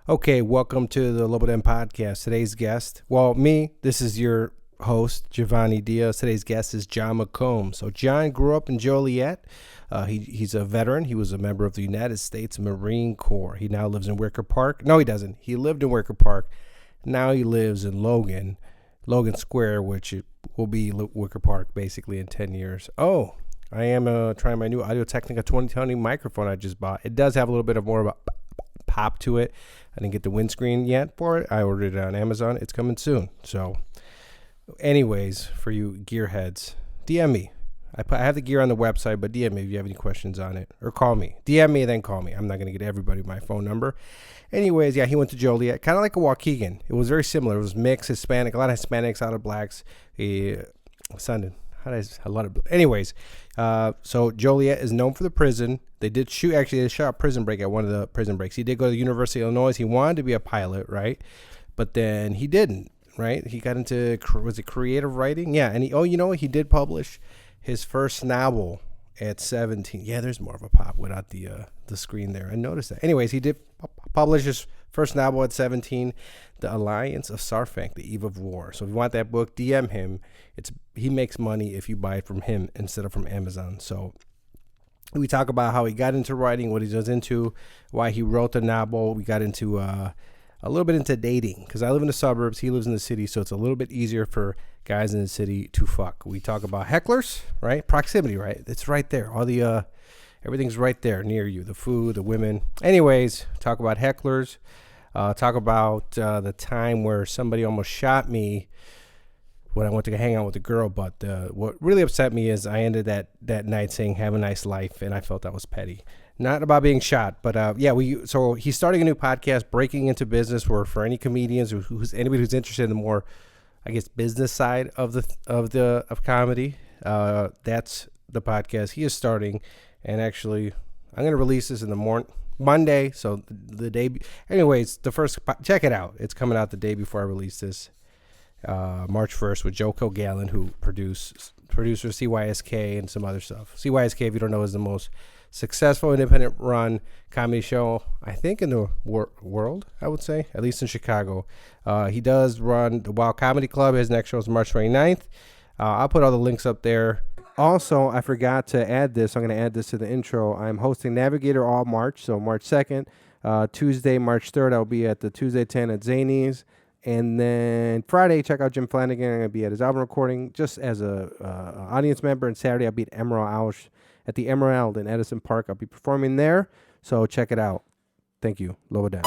Okay, welcome to the Lobo podcast. Today's guest, this is your host, Giovanni Diaz. Today's guest is John McCombs. So John grew up in Joliet. He's a veteran. He was a member of the United States Marine Corps. He now lives in Wicker Park. No, he doesn't. He lived in Wicker Park. Now he lives in Logan Square, which will be Wicker Park basically in 10 years. Oh, I am trying my new Audio-Technica 2020 microphone I just bought. It does have a little bit of more of a pop to it. I didn't get the windscreen yet for it. I ordered it on Amazon. It's coming soon. So anyways, for you gearheads, DM me. I have the gear on the website, but DM me if you have any questions on it. Or call me. DM me and then call me. I'm not going to get everybody my phone number. Anyways, yeah, he went to Joliet. Kind of like a Waukegan. It was very similar. It was mixed Hispanic. A lot of Hispanics, a lot of blacks. Anyways, so Joliet is known for the prison. They shot Prison Break at one of the prison breaks. He did go to the University of Illinois. He wanted to be a pilot, right? But then he didn't, right? He got into, creative writing? Yeah, and he did publish his first novel at 17. Yeah, there's more of a pop without the screen there. I noticed that. Anyways, he did publish his first novel at 17, The Alliance of Sarfank, The Eve of War. So if you want that book, DM him. He makes money if you buy it from him instead of from Amazon. So we talk about how he got into writing, what he does into, why he wrote the novel. We got into a little bit into dating because I live in the suburbs. He lives in the city, so it's a little bit easier for guys in the city to fuck. We talk about hecklers, right? Proximity, right? It's right there. All the everything's right there near you. The food, the women. Anyways, talk about hecklers. Talk about the time where somebody almost shot me when I went to hang out with a girl. But what really upset me is I ended that night saying, "Have a nice life," and I felt that was petty. Not about being shot, but so he's starting a new podcast, Breaking Into Business, where for any comedians anybody who's interested in the more, I guess, business side of comedy, that's the podcast he is starting. And actually, I'm gonna release this in the morning, Monday. So the day, anyways, check it out. It's coming out the day before I release this, March 1st, with Joe Kilgallon, who producer CYSK and some other stuff. CYSK, if you don't know, is the most successful independent run comedy show, I think, in the world, I would say, at least in Chicago. He does run the Wild Comedy Club. His next show is March 29th. I'll put all the links up there. Also, I forgot to add this. I'm going to add this to the intro. I'm hosting Navigator all March, so March 2nd. Tuesday, March 3rd, I'll be at the Tuesday 10 at Zany's. And then Friday, check out Jim Flanagan. I'm going to be at his album recording just as a audience member. And Saturday, I'll be at the Emerald in Edison Park. I'll be performing there, so check it out. Thank you. Lobo down.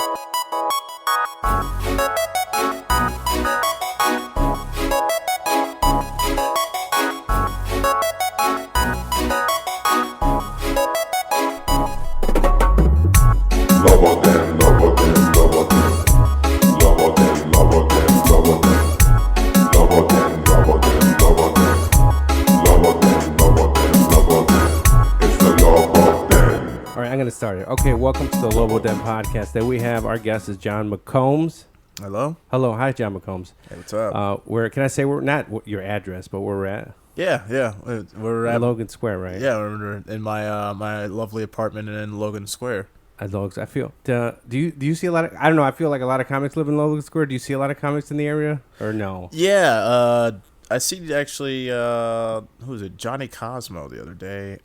Started. Okay, welcome to the Lobo Den podcast. That we have our guest is John McCombs. Hello. Hi, John McCombs. Hey, what's up? Where can I say we're not your address, but where we're at? Yeah. We're at Logan Square, right? Yeah, we're in my my lovely apartment in Logan Square. I feel. Do you see a lot of? I don't know. I feel like a lot of comics live in Logan Square. Do you see a lot of comics in the area, or no? Yeah. I see actually, who was it? Johnny Cosmo the other day.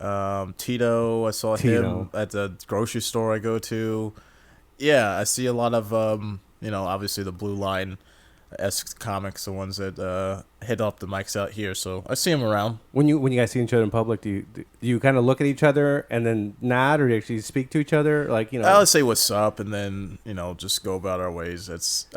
Tito, I saw him at the grocery store I go to. Yeah, I see a lot of, obviously the Blue Line-esque comics, the ones that hit up the mics out here. So I see them around. When you guys see each other in public, do you kind of look at each other and then nod, or do you actually speak to each other? I'll say what's up and then, just go about our ways. It's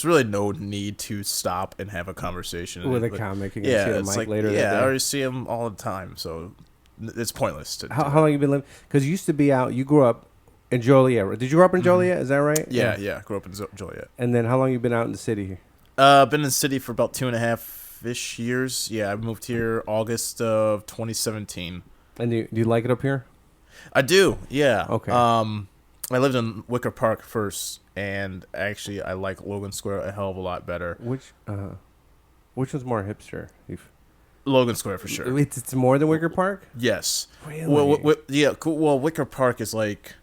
really no need to stop and have a conversation with a comic. You can see the mic later. Yeah, I already see them all the time, so it's pointless. How long you been living? Because you used to be out. You grew up in Joliet. Did you grow up in Joliet? Is that right? Yeah. Grew up in Joliet. And then how long you been out in the city here? Been in the city for about 2.5-ish years. Yeah, I moved here August of 2017. And do you like it up here? I do, yeah. Okay. I lived in Wicker Park first, and actually I like Logan Square a hell of a lot better. Which one's more hipster? Logan Square for sure. It's more than Wicker Park? Yes. Really? Well, Wicker Park is like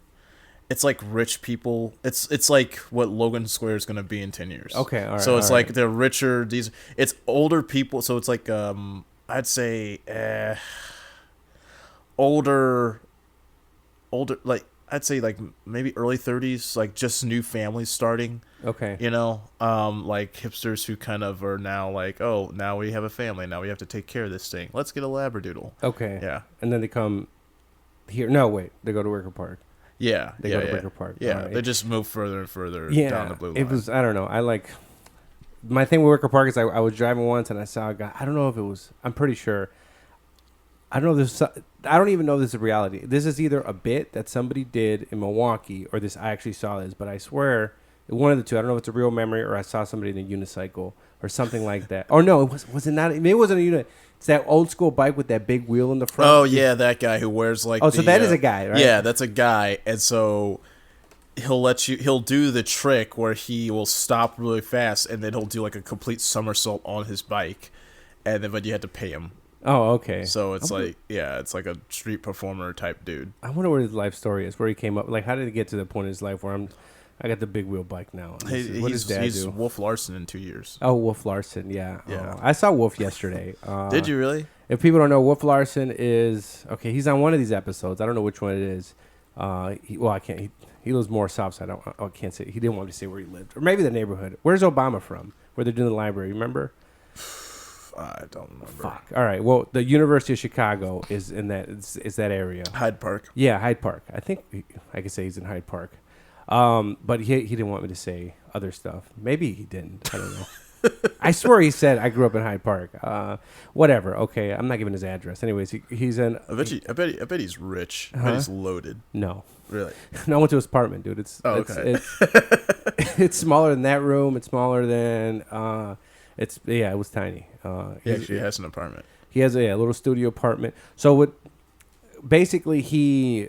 it's like rich people. It's like what Logan Square is gonna be in 10 years. Okay, all right. So it's all like right. they're richer. It's older people. So it's like I'd say older, like I'd say like maybe early 30s, like just new families starting. Okay. You know, like hipsters who kind of are now like, oh, now we have a family. Now we have to take care of this thing. Let's get a labradoodle. Okay. Yeah. And then they come here. No, wait. They go to Wicker Park. Yeah. They go to Wicker Park. Yeah. Right. They just move further and further Yeah. down the blue line. It was. I don't know. I like. My thing with Wicker Park is I was driving once and I saw a guy. I don't know if it was. I'm pretty sure. I don't know. I don't even know this is reality. This is either a bit that somebody did in Milwaukee or this. I actually saw this, but I swear one of the two. I don't know if it's a real memory or I saw somebody in a unicycle or something like that. Or no, was it not? Maybe it wasn't a unit. It's that old school bike with that big wheel in the front. Oh yeah, that guy who wears like. Oh, so that is a guy, right? Yeah, that's a guy, and so he'll do the trick where he will stop really fast, and then he'll do like a complete somersault on his bike, and then but you have to pay him. Oh, okay. So it's like it's like a street performer type dude. I wonder what his life story is. Where he came up. Like, how did he get to the point in his life where I got the big wheel bike now? What does Dad He's do? Wolf Larson in 2 years. Oh, Wolf Larson. Yeah. Yeah. Oh, I saw Wolf yesterday. Did you really? If people don't know, Wolf Larson is okay. He's on one of these episodes. I don't know which one it is. I can't. He lives more south side. I can't say. He didn't want me to say where he lived, or maybe the neighborhood. Where's Obama from? Where they're doing the library. Remember? I don't remember. Fuck. All right. Well, the University of Chicago is in that. Is that area? Hyde Park. Yeah, Hyde Park. I think I could say he's in Hyde Park. But he didn't want me to say other stuff. Maybe he didn't. I don't know. I swear he said I grew up in Hyde Park. Whatever. Okay, I'm not giving his address. Anyways, he's in. I bet he's rich. I bet he's loaded. No. Really? No, I went to his apartment, dude. Okay. It's smaller than that room. It's smaller than. It was tiny. He actually has an apartment. He has a little studio apartment. So basically he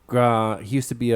used to be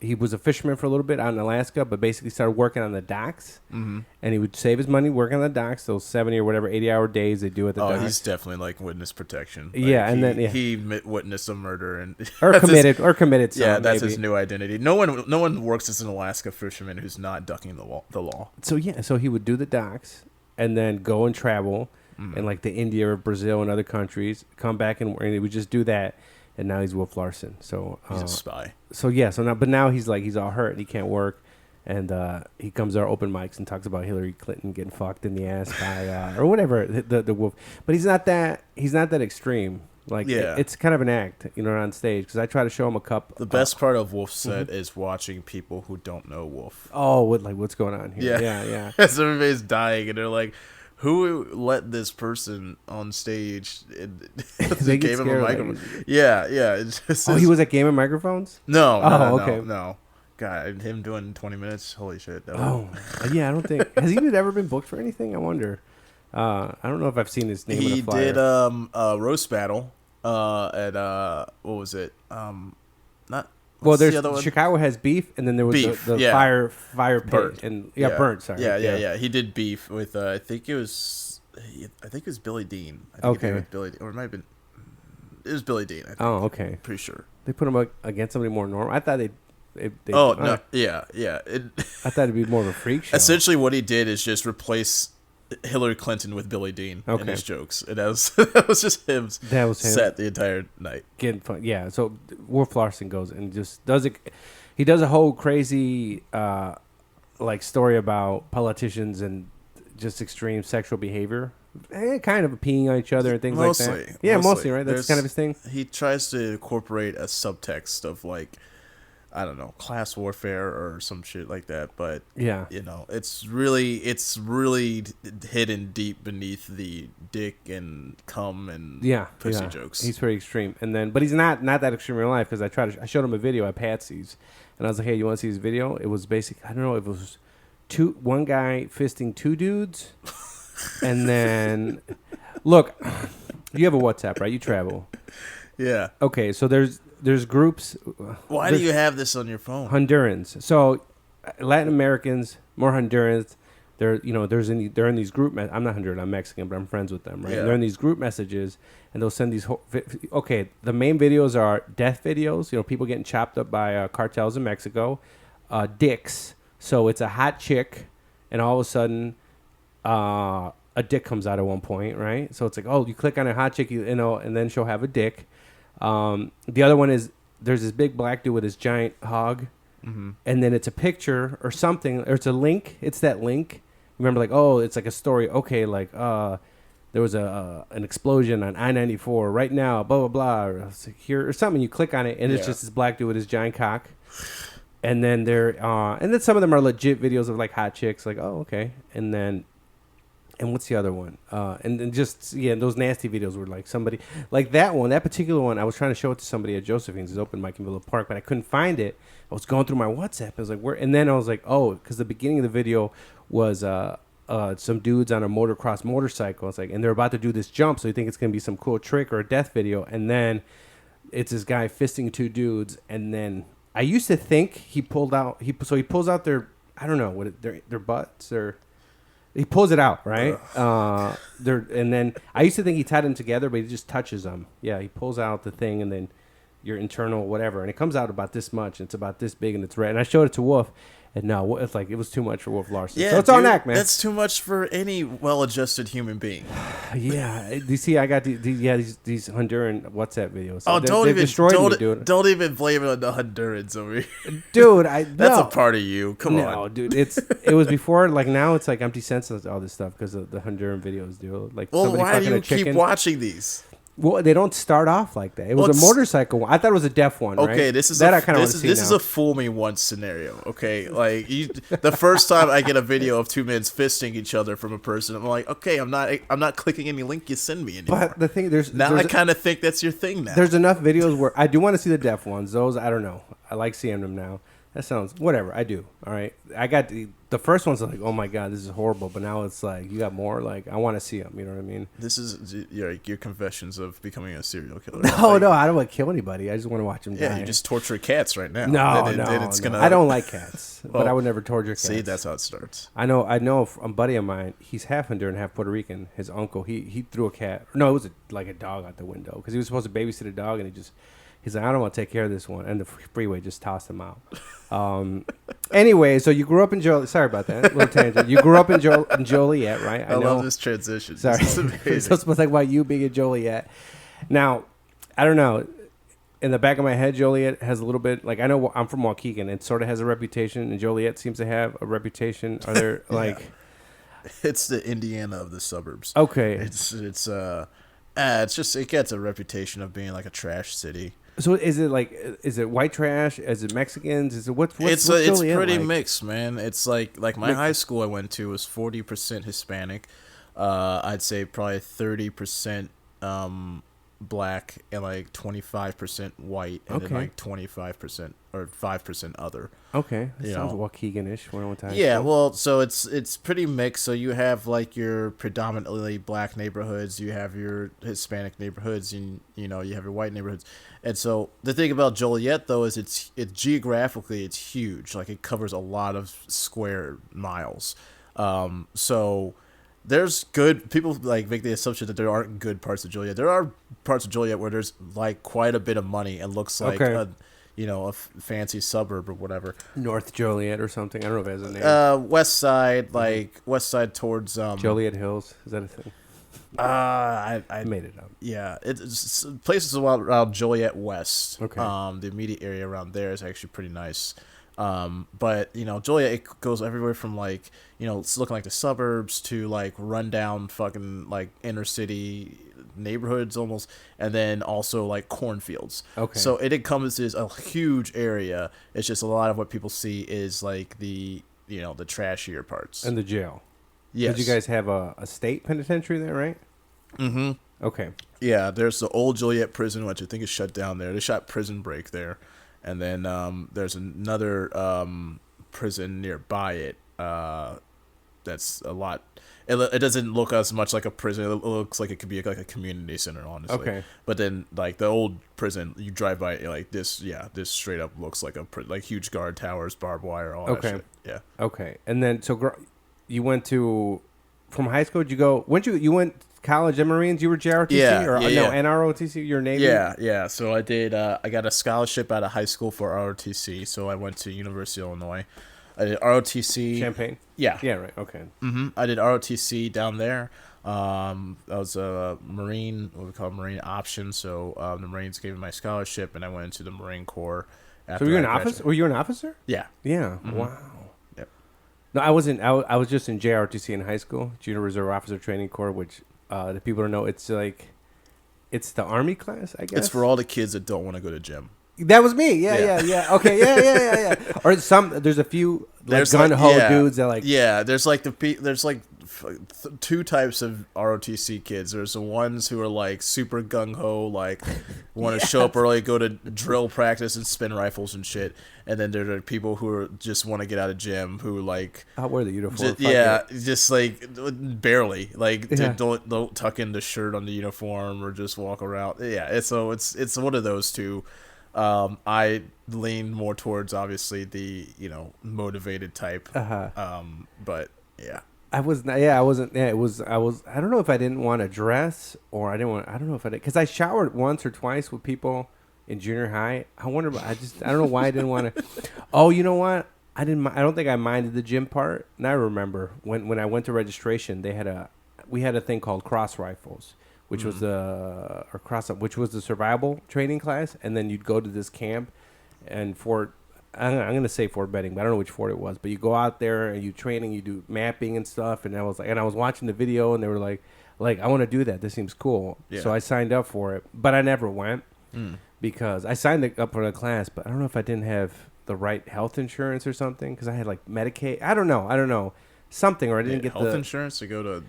he was a fisherman for a little bit out in Alaska, but basically started working on the docks. Mm-hmm. And he would save his money working on the docks, those 70 or whatever 80-hour days they do at the docks. Oh, he's definitely like witness protection. Like, he witnessed a murder and or committed something. Yeah, that's maybe. his new identity. No one works as an Alaska fisherman who's not ducking the law. So he would do the docks and then go and travel in like the India or Brazil and other countries, come back and he would just do that. And now he's Wolf Larson. So he's a spy. So now he's all hurt and he can't work, and he comes to our open mics and talks about Hillary Clinton getting fucked in the ass by or whatever the wolf. But he's not that extreme. Like it's kind of an act, on stage, because I try to show him a cup. The best part of Wolf's set is watching people who don't know Wolf. Oh, what's going on here? Yeah. As everybody's dying and they're like, who let this person on stage? They gave him a microphone. Yeah. It's just, he was at Game of Microphones? No. Okay. No. God, him doing 20 minutes? Holy shit. Yeah, I don't think. Has he ever been booked for anything? I wonder. I don't know if I've seen his name on a flyer. He did a roast battle at, what was it? Not... Well, Chicago has beef, and then there was the fire pit, Burnt. and burnt. Sorry, yeah. He did beef with I think it was Billy Dean. With Billy, or it might have been. It was Billy Dean. I think. Oh, okay. Pretty sure They put him against somebody more normal. I thought they. No, yeah. I thought it'd be more of a freak show. Essentially, what he did is just replace Hillary Clinton with Billy Dean in his jokes, and that was just him. That was him set the entire night. Getting fun, yeah. So Wolf Larson goes and just does it. He does a whole crazy story about politicians and just extreme sexual behavior, kind of peeing on each other and things like that. Yeah, mostly right. That's kind of his thing. He tries to incorporate a subtext of I don't know, class warfare or some shit like that, but it's really hidden deep beneath the dick and cum and pussy jokes. He's pretty extreme, but he's not that extreme in real life, because I showed him a video at Patsy's, and I was like, hey, you want to see his video? It was I don't know if it was one guy fisting two dudes, and then look, you have a WhatsApp, right? You travel. Yeah. Okay, so there's groups. Why do you have this on your phone? Hondurans. So Latin Americans, more Hondurans, they're they're in these group. I'm not Honduran. I'm Mexican, but I'm friends with them, right? Yeah. And they're in these group messages, and they'll send these. Okay, the main videos are death videos. People getting chopped up by cartels in Mexico. Dicks. So it's a hot chick, and all of a sudden, a dick comes out at one point, right? So it's like, oh, you click on a hot chick, and then she'll have a dick. The other one is there's this big black dude with his giant hog, and then it's a picture or something, or it's a link. It's that link. Remember, like, oh, it's like a story. Okay, like, there was an explosion on I-94 right now, blah, blah, blah. Or it's like here or something. You click on it, and it's just this black dude with his giant cock. And then and then some of them are legit videos of like hot chicks, like, oh, okay. And what's the other one? And then just, those nasty videos were like somebody, like that particular one, I was trying to show it to somebody at Josephine's, his open mic in Villa Park, but I couldn't find it. I was going through my WhatsApp. I was like, where? And then I was like, oh, because the beginning of the video was some dudes on a motocross motorcycle. It's like, and they're about to do this jump, so you think it's going to be some cool trick or a death video. And then it's this guy fisting two dudes, and then I used to think he pulls out their, I don't know what their butts, or he pulls it out, right? And then I used to think he tied them together, but he just touches them. Yeah, he pulls out the thing, and then your internal whatever, and it comes out about this much, and it's about this big, and it's red. And I showed it to Wolf, and no, it's like it was too much for Wolf Larson. Yeah, so it's dude, on that, man. That's too much for any well-adjusted human being. Yeah, you see, I got these Honduran WhatsApp videos. Oh, dude. Don't even blame it on the Hondurans over here, dude. That's a part of you. Come on, no, dude. It was before. Like now, it's like empty sense of all this stuff because of the Honduran videos, dude. Like, well, why do you keep watching these? Well, they don't start off like that. It was a motorcycle one. I thought it was a deaf one. Okay, right? this is a fool me once scenario. Okay, like the first time I get a video of two men fisting each other from a person, I'm like, okay, I'm not clicking any link you send me anymore. But the thing, I kind of think that's your thing now. There's enough videos where I do want to see the deaf ones. Those I don't know. I like seeing them now. That sounds whatever. I do. All right. I got the first one's like, oh my god, this is horrible. But now it's like you got more. Like I want to see them. You know what I mean? This is your confessions of becoming a serial killer. No, I don't want to kill anybody. I just want to watch them die. Yeah, you just torture cats right now. No. I don't like cats, but I would never torture cats. See, that's how it starts. I know. A buddy of mine. He's half Honduran, half Puerto Rican. His uncle. He threw a cat. No, it was like a dog out the window because he was supposed to babysit a dog, and he's like, I don't want to take care of this one. And the freeway just tossed him out. Anyway, so you grew up in Joliet. Sorry about that. Little tangent. You grew up in Joliet, right? I love this transition. Sorry. This is amazing. So it's like about you being in Joliet. Now, I don't know. In the back of my head, Joliet has a little bit, like, I know I'm from Waukegan. It sort of has a reputation, and Joliet seems to have a reputation. Are there, like... It's the Indiana of the suburbs. Okay. It gets a reputation of being like a trash city. So is it white trash? Is it Mexicans? Is it what's it's pretty like? Mixed, man. It's like my high school I went to was 40% Hispanic. I'd say probably 30% black and like 25% white and then like 25% or 5% other. Okay, that sounds Waukegan-ish. Yeah, well, so it's pretty mixed. So you have like your predominantly black neighborhoods, you have your Hispanic neighborhoods, and you have your white neighborhoods. And so the thing about Joliet though is it's geographically it's huge. Like it covers a lot of square miles. So there's good people like make the assumption that there aren't good parts of Joliet. There are parts of Joliet where there's like quite a bit of money and looks like a fancy suburb or whatever. North Joliet or something. I don't know if it has a name. West side, like west side towards Joliet Hills. Is that a thing? I made it up. Yeah, it's places around Joliet West. Okay. The immediate area around there is actually pretty nice. But Joliet, it goes everywhere from like it's looking like the suburbs to like rundown fucking like inner city neighborhoods almost, and then also like cornfields. Okay. So it encompasses a huge area. It's just a lot of what people see is like the the trashier parts and the jail. Yes. Did you guys have a state penitentiary there, right? Mm-hmm. Okay. Yeah, there's the old Joliet prison, which I think is shut down there. They shot Prison Break there. And then there's another prison nearby it that's a lot. It doesn't look as much like a prison. It looks like it could be like a community center, honestly. Okay. But then like the old prison, you drive by it, like this. Yeah, this straight up looks like like huge guard towers, barbed wire, all that shit. Yeah. Okay. And then you went to from high school. Did you go? You went college and Marines? You were JROTC NROTC. You're Navy. Yeah. So I did. I got a scholarship out of high school for ROTC. So I went to University of Illinois. I did ROTC. Champaign. Yeah. Yeah. Right. Okay. I did ROTC down there. I was a Marine, what we call Marine option. So the Marines gave me my scholarship, and I went into the Marine Corps. So were you an officer? Were you an officer? Yeah. Yeah. Mm-hmm. Wow. Yep. No, I wasn't. I was just in JROTC in high school, Junior Reserve Officer Training Corps, which the people don't know. It's like, it's the Army class, I guess. It's for all the kids that don't want to go to gym. That was me. Yeah. Okay. Yeah. Or there's a few like gun ho dudes that like. Yeah. There's like two types of ROTC kids. There's the ones who are like super gung ho, like want to show up early, go to drill practice and spin rifles and shit. And then there are people who are just want to get out of gym, who like I'll wear the uniform. Just like barely like don't tuck in the shirt on the uniform or just walk around. Yeah, it's one of those two. I lean more towards obviously the motivated type. But yeah. I was not. Yeah, I wasn't. Yeah, it was. I was. I don't know if I didn't want to dress or I didn't want. I don't know if I did because I showered once or twice with people in junior high. I wonder. I don't know why I didn't want to. Oh, you know what? I didn't. I don't think I minded the gym part. And I remember when I went to registration, we had a thing called cross rifles, which was which was the survival training class, and then you'd go to this camp, and I'm going to say Fort Benning, but I don't know which fort it was. But you go out there and you train and you do mapping and stuff. And I was watching the video and they were like, I want to do that. This seems cool. Yeah. So I signed up for it, but I never went because I signed up for the class, but I don't know if I didn't have the right health insurance or something because I had like Medicaid. I don't know something, or I didn't get health insurance to go to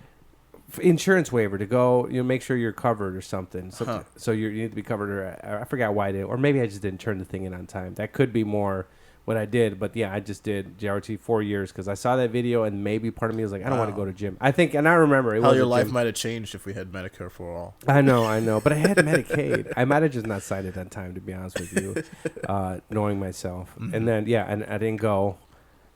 insurance waiver to go, make sure you're covered or something. So you need to be covered, or I forgot why I did, or maybe I just didn't turn the thing in on time. That could be more what I did, but yeah, I just did JRT 4 years because I saw that video and maybe part of me was like, I don't want to go to gym. I think, and I remember how your life might have changed if we had Medicare for all. I know, but I had Medicaid. I might have just not signed it on time, to be honest with you, knowing myself. And then and I didn't go,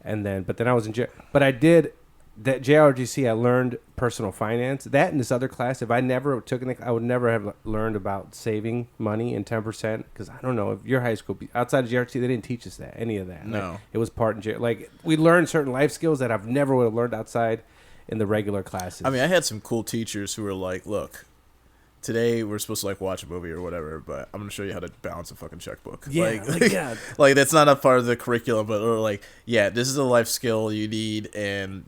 but then I was in jail. But I did. That JRGC, I learned personal finance. That and this other class, if I never took it, I would never have learned about saving money and 10%. Because I don't know if your high school, outside of JRGC, they didn't teach us any of that. No. Like, it was part in like we learned certain life skills that I've never would have learned outside in the regular classes. I mean, I had some cool teachers who were like, look, today we're supposed to like watch a movie or whatever, but I'm gonna show you how to balance a fucking checkbook. Yeah, like that's not a part of the curriculum, but this is a life skill you need, and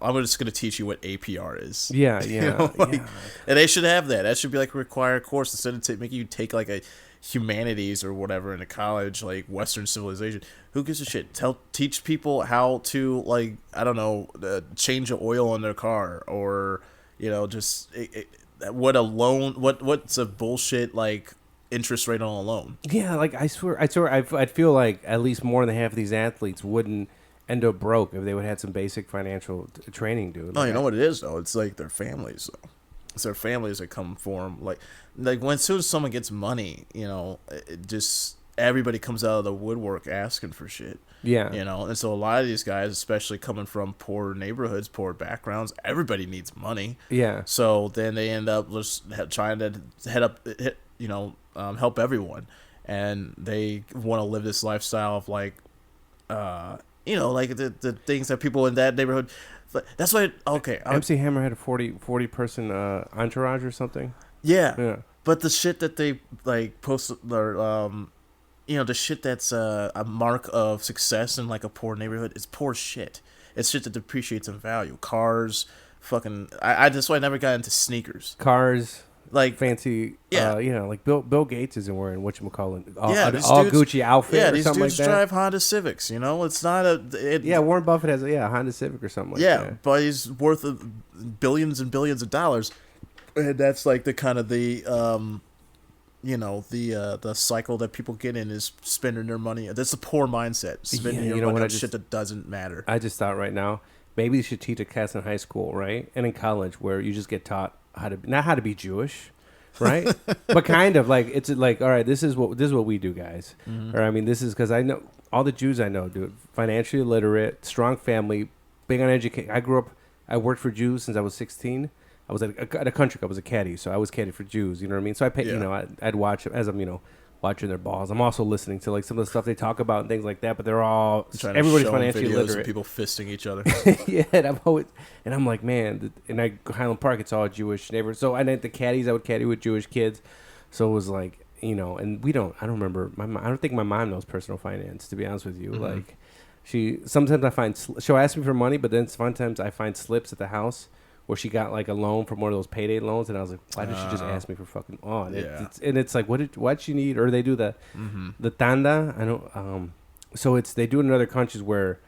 I'm just gonna teach you what APR is. Yeah. And they should have that. That should be like a required course instead of making you take like a humanities or whatever in a college, like Western civilization. Who gives a shit? Teach people how to like change the oil in their car, or what's a bullshit like interest rate on a loan. Yeah, like I swear I'd feel like at least more than half of these athletes wouldn't end up broke if they would have some basic financial training, dude. Like, you know what it is though? It's like their families though. It's their families that come for them. Like when as soon as someone gets money, it just everybody comes out of the woodwork asking for shit. Yeah. And so a lot of these guys, especially coming from poor neighborhoods, poor backgrounds, everybody needs money. Yeah. So then they end up just trying to help everyone. And they want to live this lifestyle of like, like the things that people in that neighborhood. That's why, MC Hammer had a 40 person entourage or something. Yeah. But the shit that they like post or, the shit that's a mark of success in like a poor neighborhood is poor shit. It's shit that depreciates in value. Cars, fucking. That's why I never got into sneakers. Cars, like fancy. Like Bill Gates isn't wearing whatchamacallit, all dudes, Gucci outfit. Yeah, or these something dudes like that. drive Honda Civics. It's not a. Warren Buffett has a Honda Civic or something like that. Yeah, but he's worth billions and billions of dollars, and that's like the kind of the the cycle that people get in is spending their money. That's a poor mindset. Spending your money on shit that doesn't matter. I just thought right now, maybe you should teach a class in high school, right? And in college where you just get taught not how to be Jewish, right? But kind of like, it's like, all right, this is what we do, guys. Mm-hmm. Or I mean, this is because I know all the Jews I know, dude, financially illiterate, strong family, big on education. I worked for Jews since I was 16. I was at a country club. I was a caddy, so I was caddy for Jews. You know what I mean? So I pay, I'd watch I'd watching their balls. I'm also listening to like some of the stuff they talk about and things like that. But they're all everybody's financially literate. Of people fisting each other. Yeah, and I'm like, man, and Highland Park, it's all Jewish neighborhoods. So and at the caddies, I would caddy with Jewish kids. So it was like, and I don't remember I don't think my mom knows personal finance, to be honest with you. Like, sometimes I find she'll ask me for money, but then sometimes I find slips at the house where she got like a loan from one of those payday loans, and I was like, why did she just ask me for fucking on? It's like, what you need, or they do the tanda. I don't. So they do it in other countries where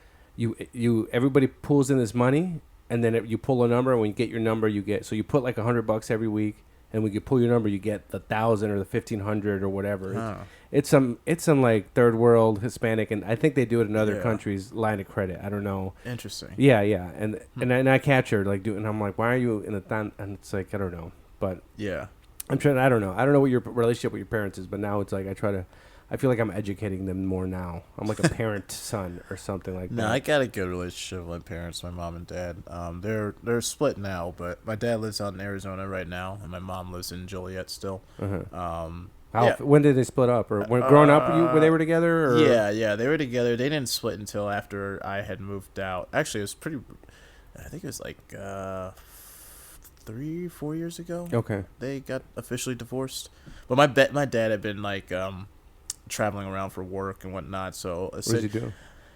everybody pulls in this money, and then you pull a number, and when you get your number, you get, so you put like $100 every week, and when you pull your number, you get the 1,000 or the 1,500 or whatever. It's some like third world Hispanic, and I think they do it in other countries. Line of credit, I don't know. Interesting. Yeah, and I catch her like doing, and I'm like, why are you in the and it's like, I don't know, but yeah, I'm trying. I don't know what your relationship with your parents is, but now it's like I feel like I'm educating them more now. I'm like a parent son or something like that. No, I got a good relationship with my parents, my mom and dad. They're split now, but my dad lives out in Arizona right now, and my mom lives in Joliet still. When did they split up? Or when growing up, when they were together? Or? Yeah, they were together. They didn't split until after I had moved out. Actually, it was I think it was like 3-4 years ago. Okay. They got officially divorced. But my dad had been like traveling around for work and whatnot. So what does he do?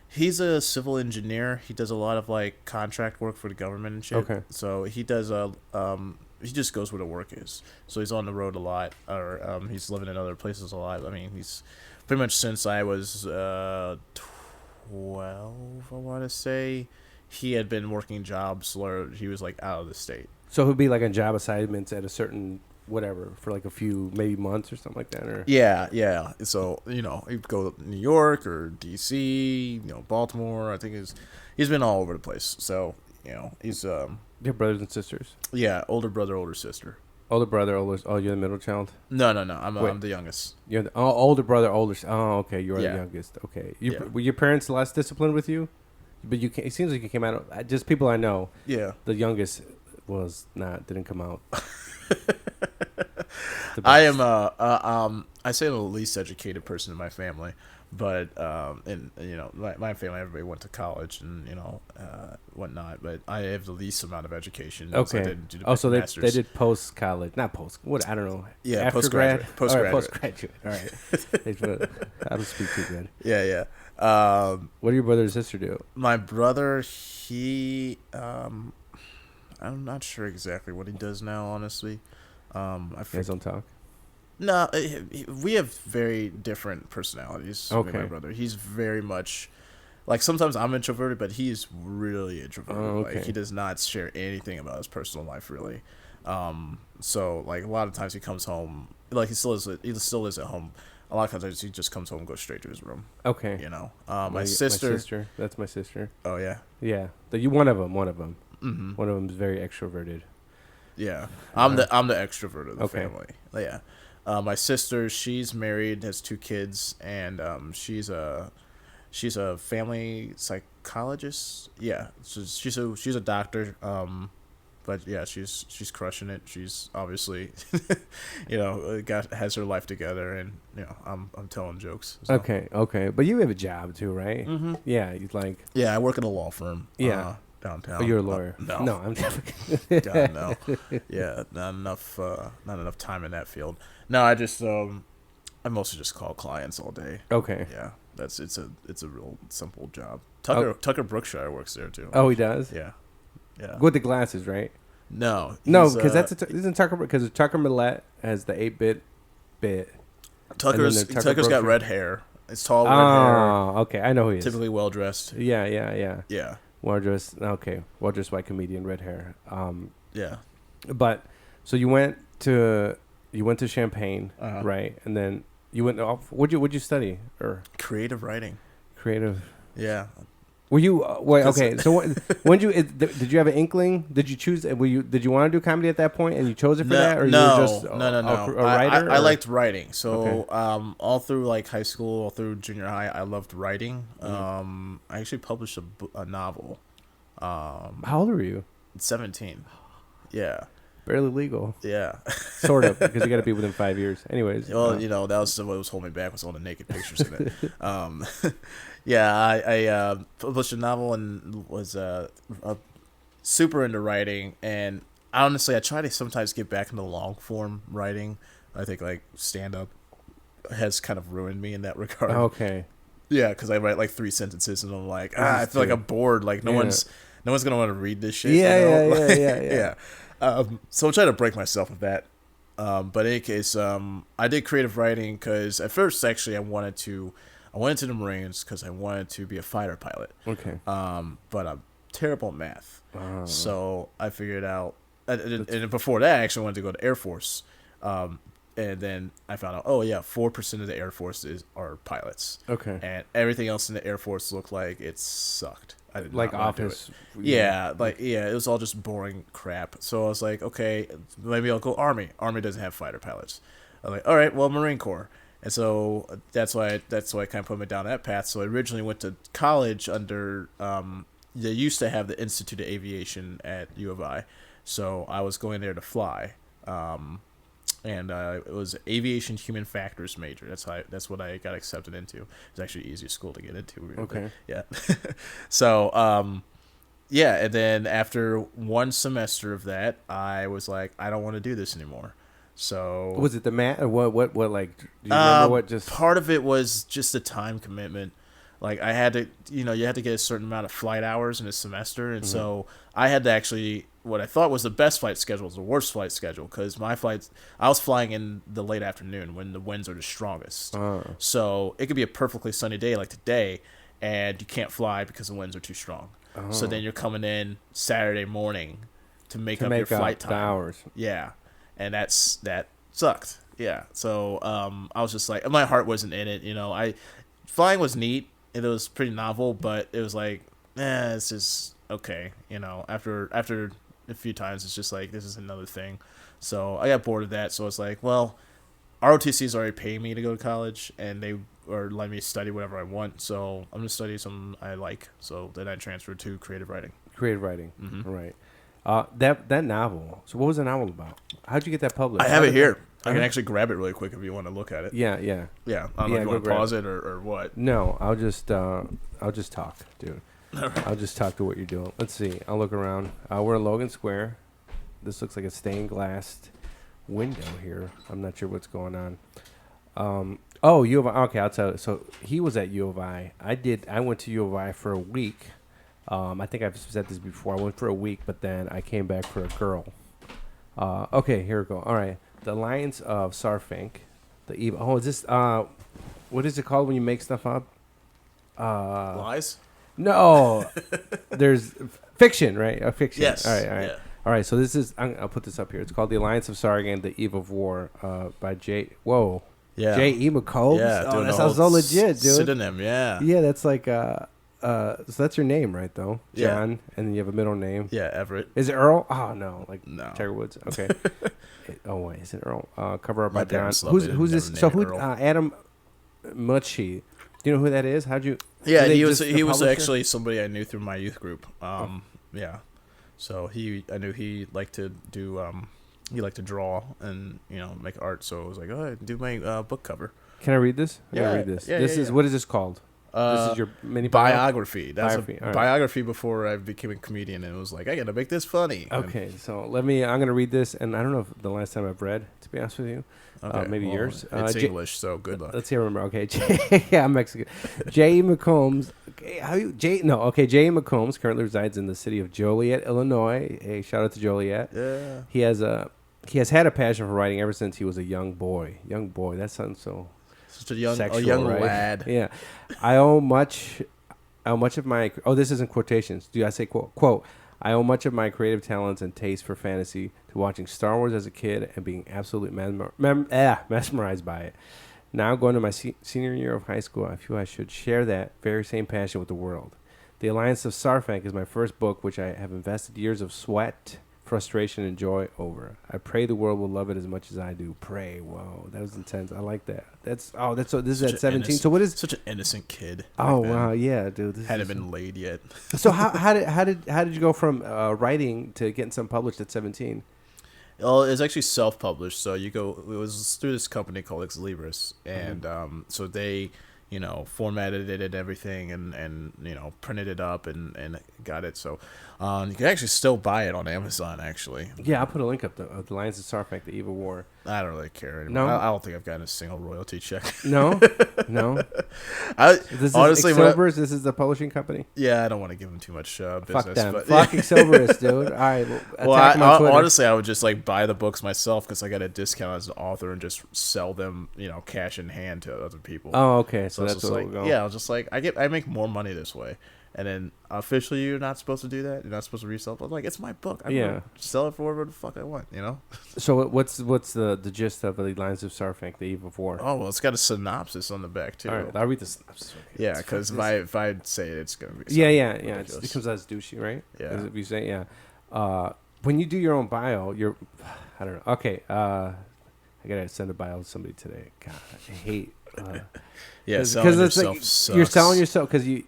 He's a civil engineer. He does a lot of like contract work for the government and shit. Okay. So he does he just goes where the work is. So he's on the road a lot, or he's living in other places a lot. I mean, he's pretty much since I was 12, I want to say, he had been working jobs where he was like out of the state. So he'd be like on job assignments at a certain whatever for like a few maybe months or something like that, or yeah. So he'd go to New York or DC, Baltimore. I think he's been all over the place. So he's your brothers and sisters. Yeah, older brother, older sister. Older brother, older. Oh, you're the middle child. No. I'm the youngest. You're the older brother, older. Oh, okay. You're the youngest. Okay. Were your parents less disciplined with you? But it seems like you came out. Just people I know. Yeah. The youngest didn't come out. I am I say the least educated person in my family, but my family, everybody went to college and whatnot, but I have the least amount of education. Okay. So they did post college, not post. What, I don't know. Yeah, after postgraduate. Postgraduate. All right. I don't speak too good. Yeah. What do your brother and sister do? My brother, he I'm not sure exactly what he does now, honestly. You guys don't talk? No, we have very different personalities. Okay. With my brother, he's very much like, sometimes I'm introverted, but he's really introverted. Oh, okay. Like, he does not share anything about his personal life, really. So like a lot of times he comes home, like he still lives at home. A lot of times he just comes home and goes straight to his room. Okay. My sister. That's my sister. Oh yeah. Yeah. One of them. Mm-hmm. One of them is very extroverted. Yeah. I'm the extrovert of the family. Yeah. My sister, she's married, has 2 kids, and she's a family psychologist. Yeah, so she's a doctor. But yeah, she's crushing it. She's obviously, has her life together, and I'm telling jokes. So. Okay. But you have a job too, right? Mm-hmm. Yeah, you like. Yeah, I work at a law firm. Yeah. Downtown. Oh, you're a lawyer. No, I'm God, no. Yeah, not enough time in that field. No, I just I mostly just call clients all day. Okay. Yeah, it's a real simple job. Tucker Brookshire works there too. Oh, he does. Yeah. With the glasses, right? No, because isn't Tucker, because Tucker Millette has the 8-bit bit. Tucker's got red hair. It's tall red hair. Oh, okay. I know who he is. Typically well dressed. Yeah. Yeah. Well dressed. Okay. Well dressed white comedian, red hair. Yeah. But so you went to Champaign, uh-huh. right? And then you went off. What'd you study? Or creative writing. Creative. Yeah. Were you wait? Okay. So when did you have an inkling? Did you choose? Did you want to do comedy at that point, and you chose it for that, or you were just no. a writer? I liked writing. So all through like high school, all through junior high, I loved writing. Mm-hmm. I actually published a novel How old are you? 17. Yeah. Barely legal. Yeah. Sort of, because you got to be within 5 years. Anyways. Well, that was what was holding me back, was all the naked pictures in it. Yeah, I published a novel and was super into writing. And honestly, I try to sometimes get back into long form writing. I think like stand up has kind of ruined me in that regard. Okay. Yeah, because I write like 3 sentences and I'm like, I feel like I'm bored. Like no one's gonna want to read this shit. Yeah. So I'm trying to break myself of that. But in any case, I did creative writing because at first, actually, I went into the Marines because I wanted to be a fighter pilot. Okay. But I'm terrible at math, so I figured out. And before that, I actually wanted to go to Air Force. And then I found out, 4% of the Air Force are pilots. Okay. And everything else in the Air Force looked like it sucked. I did like not want Office. to do it. Yeah, it was all just boring crap. So I was like, okay, maybe I'll go Army. Army doesn't have fighter pilots. I'm like, all right, well, Marine Corps. And so that's why I kind of put me down that path. So I originally went to college under they used to have the Institute of Aviation at U of I. So I was going there to fly. And it was aviation human factors major. That's what I got accepted into. It's actually the easiest school to get into. Really. Okay. Yeah. So and then after one semester of that, I was like, I don't want to do this anymore. So was it the math or what like? Do you remember what just? Part of it was just the time commitment. Like I had to, you had to get a certain amount of flight hours in a semester, and so I had to actually. What I thought was the best flight schedule was the worst flight schedule because my flights, I was flying in the late afternoon when the winds are the strongest. So it could be a perfectly sunny day like today, and you can't fly because the winds are too strong. So then you're coming in Saturday morning to make up your flight time. The hours. Yeah, and that sucked. Yeah, so I was just like, my heart wasn't in it. Flying was neat. It was pretty novel, but it was like, it's just okay. After a few times, it's just like, this is another thing. So I got bored of that. So I was like, well, ROTC is already paying me to go to college, and they are letting me study whatever I want. So I'm going to study something I like. So then I transferred to creative writing. Creative writing. Mm-hmm. Right. That novel. So what was the novel about? How'd you get that published? I have it here. I can actually grab it really quick if you want to look at it. Yeah. Yeah. I don't know if you want to pause it or what. No, I'll just talk, dude. Right. I'll just talk to what you're doing. Let's see. I'll look around. We're in Logan Square. This looks like a stained glass window here. I'm not sure what's going on. U of I. Okay, I'll tell you. So he was at U of I. I went to U of I for a week. I think I've said this before. I went for a week, but then I came back for a girl. Okay, here we go. All right. The Alliance of Sarfank. The evil. Oh, is this? What is it called when you make stuff up? Lies? No, there's fiction, right? Fiction. Yes. All right. Yeah. All right. So this is. I'll put this up here. It's called The Alliance of Sarfank: The Eve of War by J. Whoa. Yeah. J.E. McCombs. Yeah. Oh, that sounds so legit, dude. Pseudonym. Yeah. Yeah, that's like so that's your name, right? Though John, Yeah. And then you have a middle name. Yeah, Everett. Is it Earl? Oh no, like No. Tiger Woods. Okay. Wait, is it Earl? Cover up My by John. parents loved it. Who's this? Never So named who? it Earl. Adam Mucci. Do you know who that is? How'd you? Yeah, he the was publisher? actually somebody I knew through my youth group. Yeah. So I knew he liked to do he liked to draw and make art. So I was like, I do my book cover. Can I read this? I Yeah, gotta read this. yeah, This yeah, is yeah. what is this called? This is your mini Biography. That's Biography, all right. biography before I became a comedian, and it was like, I gotta make this funny. Okay, so I'm gonna read this, and I don't know if the last time I've read, to be honest with you, maybe yours. It's English, so good luck. Let's see. I remember. Okay, yeah, I'm Mexican. J.E. McCombs. Okay, J.E. McCombs currently resides in the city of Joliet, Illinois. Hey, shout out to Joliet. Yeah. He has had a passion for writing ever since he was a young boy. Young boy. That sounds so. Such a young, sexual, right? lad. Yeah, I owe much of my. Oh, this is in quotations. Do I say quote? I owe much of my creative talents and taste for fantasy to watching Star Wars as a kid and being absolutely mesmerized by it. Now going to my senior year of high school, I feel I should share that very same passion with the world. The Alliance of Sarfank is my first book, which I have invested years of sweat, frustration and joy over. I pray the world will love it as much as I do. Pray. Whoa, that was intense. I like that. This is at 17. So what is such an innocent kid? Oh wow, yeah, dude. This hadn't been laid yet. So how did you go from writing to getting something published at 17? Well, it's actually self-published. So it was through this company called Ex Libris, and so they, formatted it and everything, and printed it up and got it. So you can actually still buy it on Amazon. Actually, yeah, I'll put a link up. The Alliance of Sarfank, the Eve of War. I don't really care anymore. No? I don't think I've gotten a single royalty check. No. This is the publishing company. Yeah, I don't want to give them too much business. Fuck them. But Fuck Exilberus, dude. All right. Honestly, I would just buy the books myself because I got a discount as an author and just sell them, cash in hand to other people. Oh, okay. So that's just what we'll go. Yeah, I was just I make more money this way. And then officially, you're not supposed to do that. You're not supposed to resell it. But it's my book. I'm gonna sell it for whatever the fuck I want. So what's the gist of the Alliance of Sarfank, the Eve of War? Oh well, it's got a synopsis on the back too. All right, I'll read the synopsis. Okay. Yeah, because if I say it, it's gonna be yeah. It comes out as douchey, right? Yeah. If you say when you do your own bio, I don't know. Okay, I gotta send a bio to somebody today. God, I hate. Selling yourself sucks. You're selling yourself because you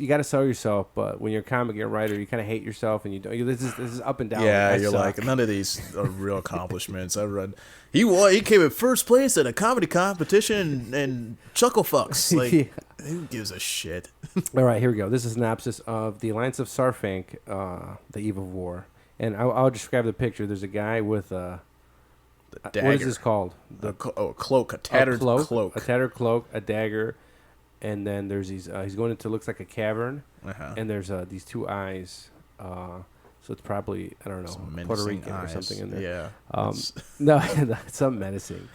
got to sell yourself, but when you're a comic writer, you kind of hate yourself, and you don't. This is up and down. Yeah, you're suck. None of these are real accomplishments. He came in first place at a comedy competition and Chuckle Fucks. Who gives a shit? All right, here we go. This is a synopsis of the Alliance of Sarfank, the Eve of War, and I'll describe the picture. There's a guy with a dagger. What is this called? A cloak, a tattered cloak, a tattered cloak, a dagger. And then there's these. He's going into looks like a cavern, and there's these two eyes. So it's probably Puerto Rican eyes. Or something in there. Yeah. No, it's some menacing.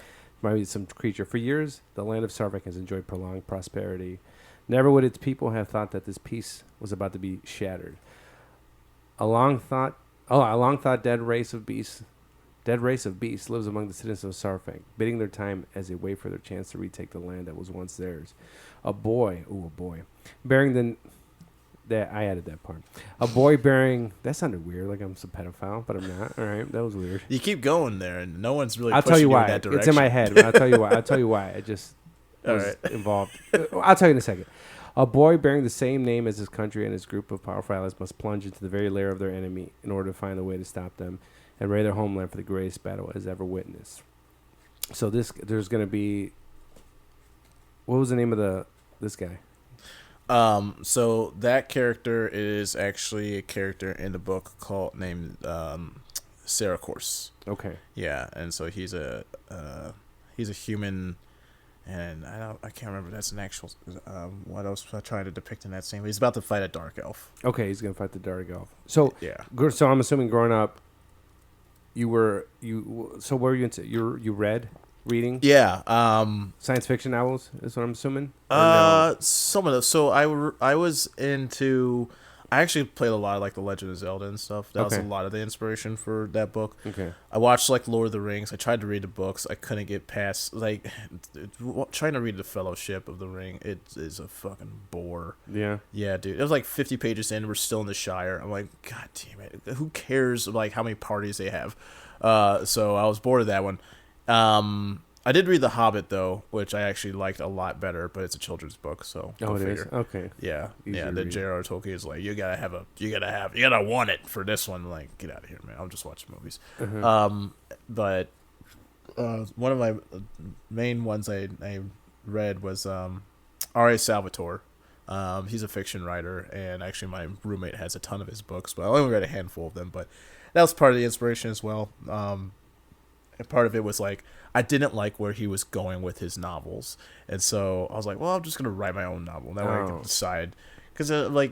Might be some creature. For years, the land of Sarfank has enjoyed prolonged prosperity. Never would its people have thought that this peace was about to be shattered. A long thought dead race of beasts lives among the citizens of Sarfank, bidding their time as they wait for their chance to retake the land that was once theirs. A boy, bearing I added that part. A boy bearing, that sounded weird, like I'm some pedophile, but I'm not. All right, that was weird. You keep going there, and no one's really. I'll tell you why. In that direction. It's in my head. But I'll tell you why. I just was involved. I'll tell you in a second. A boy bearing the same name as his country and his group of powerful allies must plunge into the very lair of their enemy in order to find a way to stop them and raid their homeland for the greatest battle it has ever witnessed. So there's going to be. What was the name of this guy? So that character is actually a character in the book named Saracourse. Okay. Yeah, and so he's a human, and I can't remember. That's an actual. What else was I trying to depict in that scene? He's about to fight a dark elf. Okay, he's gonna fight the dark elf. So yeah. So I'm assuming growing up, so what were you into? You read. Reading? Yeah. Science fiction novels is what I'm assuming? No? Some of those. So I was into... I actually played a lot of The Legend of Zelda and stuff. That was a lot of the inspiration for that book. Okay. I watched Lord of the Rings. I tried to read the books. I couldn't get past... trying to read The Fellowship of the Ring, it is a fucking bore. Yeah? Yeah, dude. It was 50 pages in. We're still in the Shire. I'm like, God damn it. Who cares how many parties they have? So I was bored of that one. I did read The Hobbit though, which I actually liked a lot better, but it's a children's book, so it is? Okay. Yeah. The J.R.R. Tolkien is you gotta want it for this one. Get out of here, man. I'll just watch movies. But one of my main ones I read was R.A. Salvatore. He's a fiction writer, and actually my roommate has a ton of his books, but I only read a handful of them. But that was part of the inspiration as well. And part of it was I didn't like where he was going with his novels, and so I was like, well, I'm just gonna write my own novel. That way I can decide. Because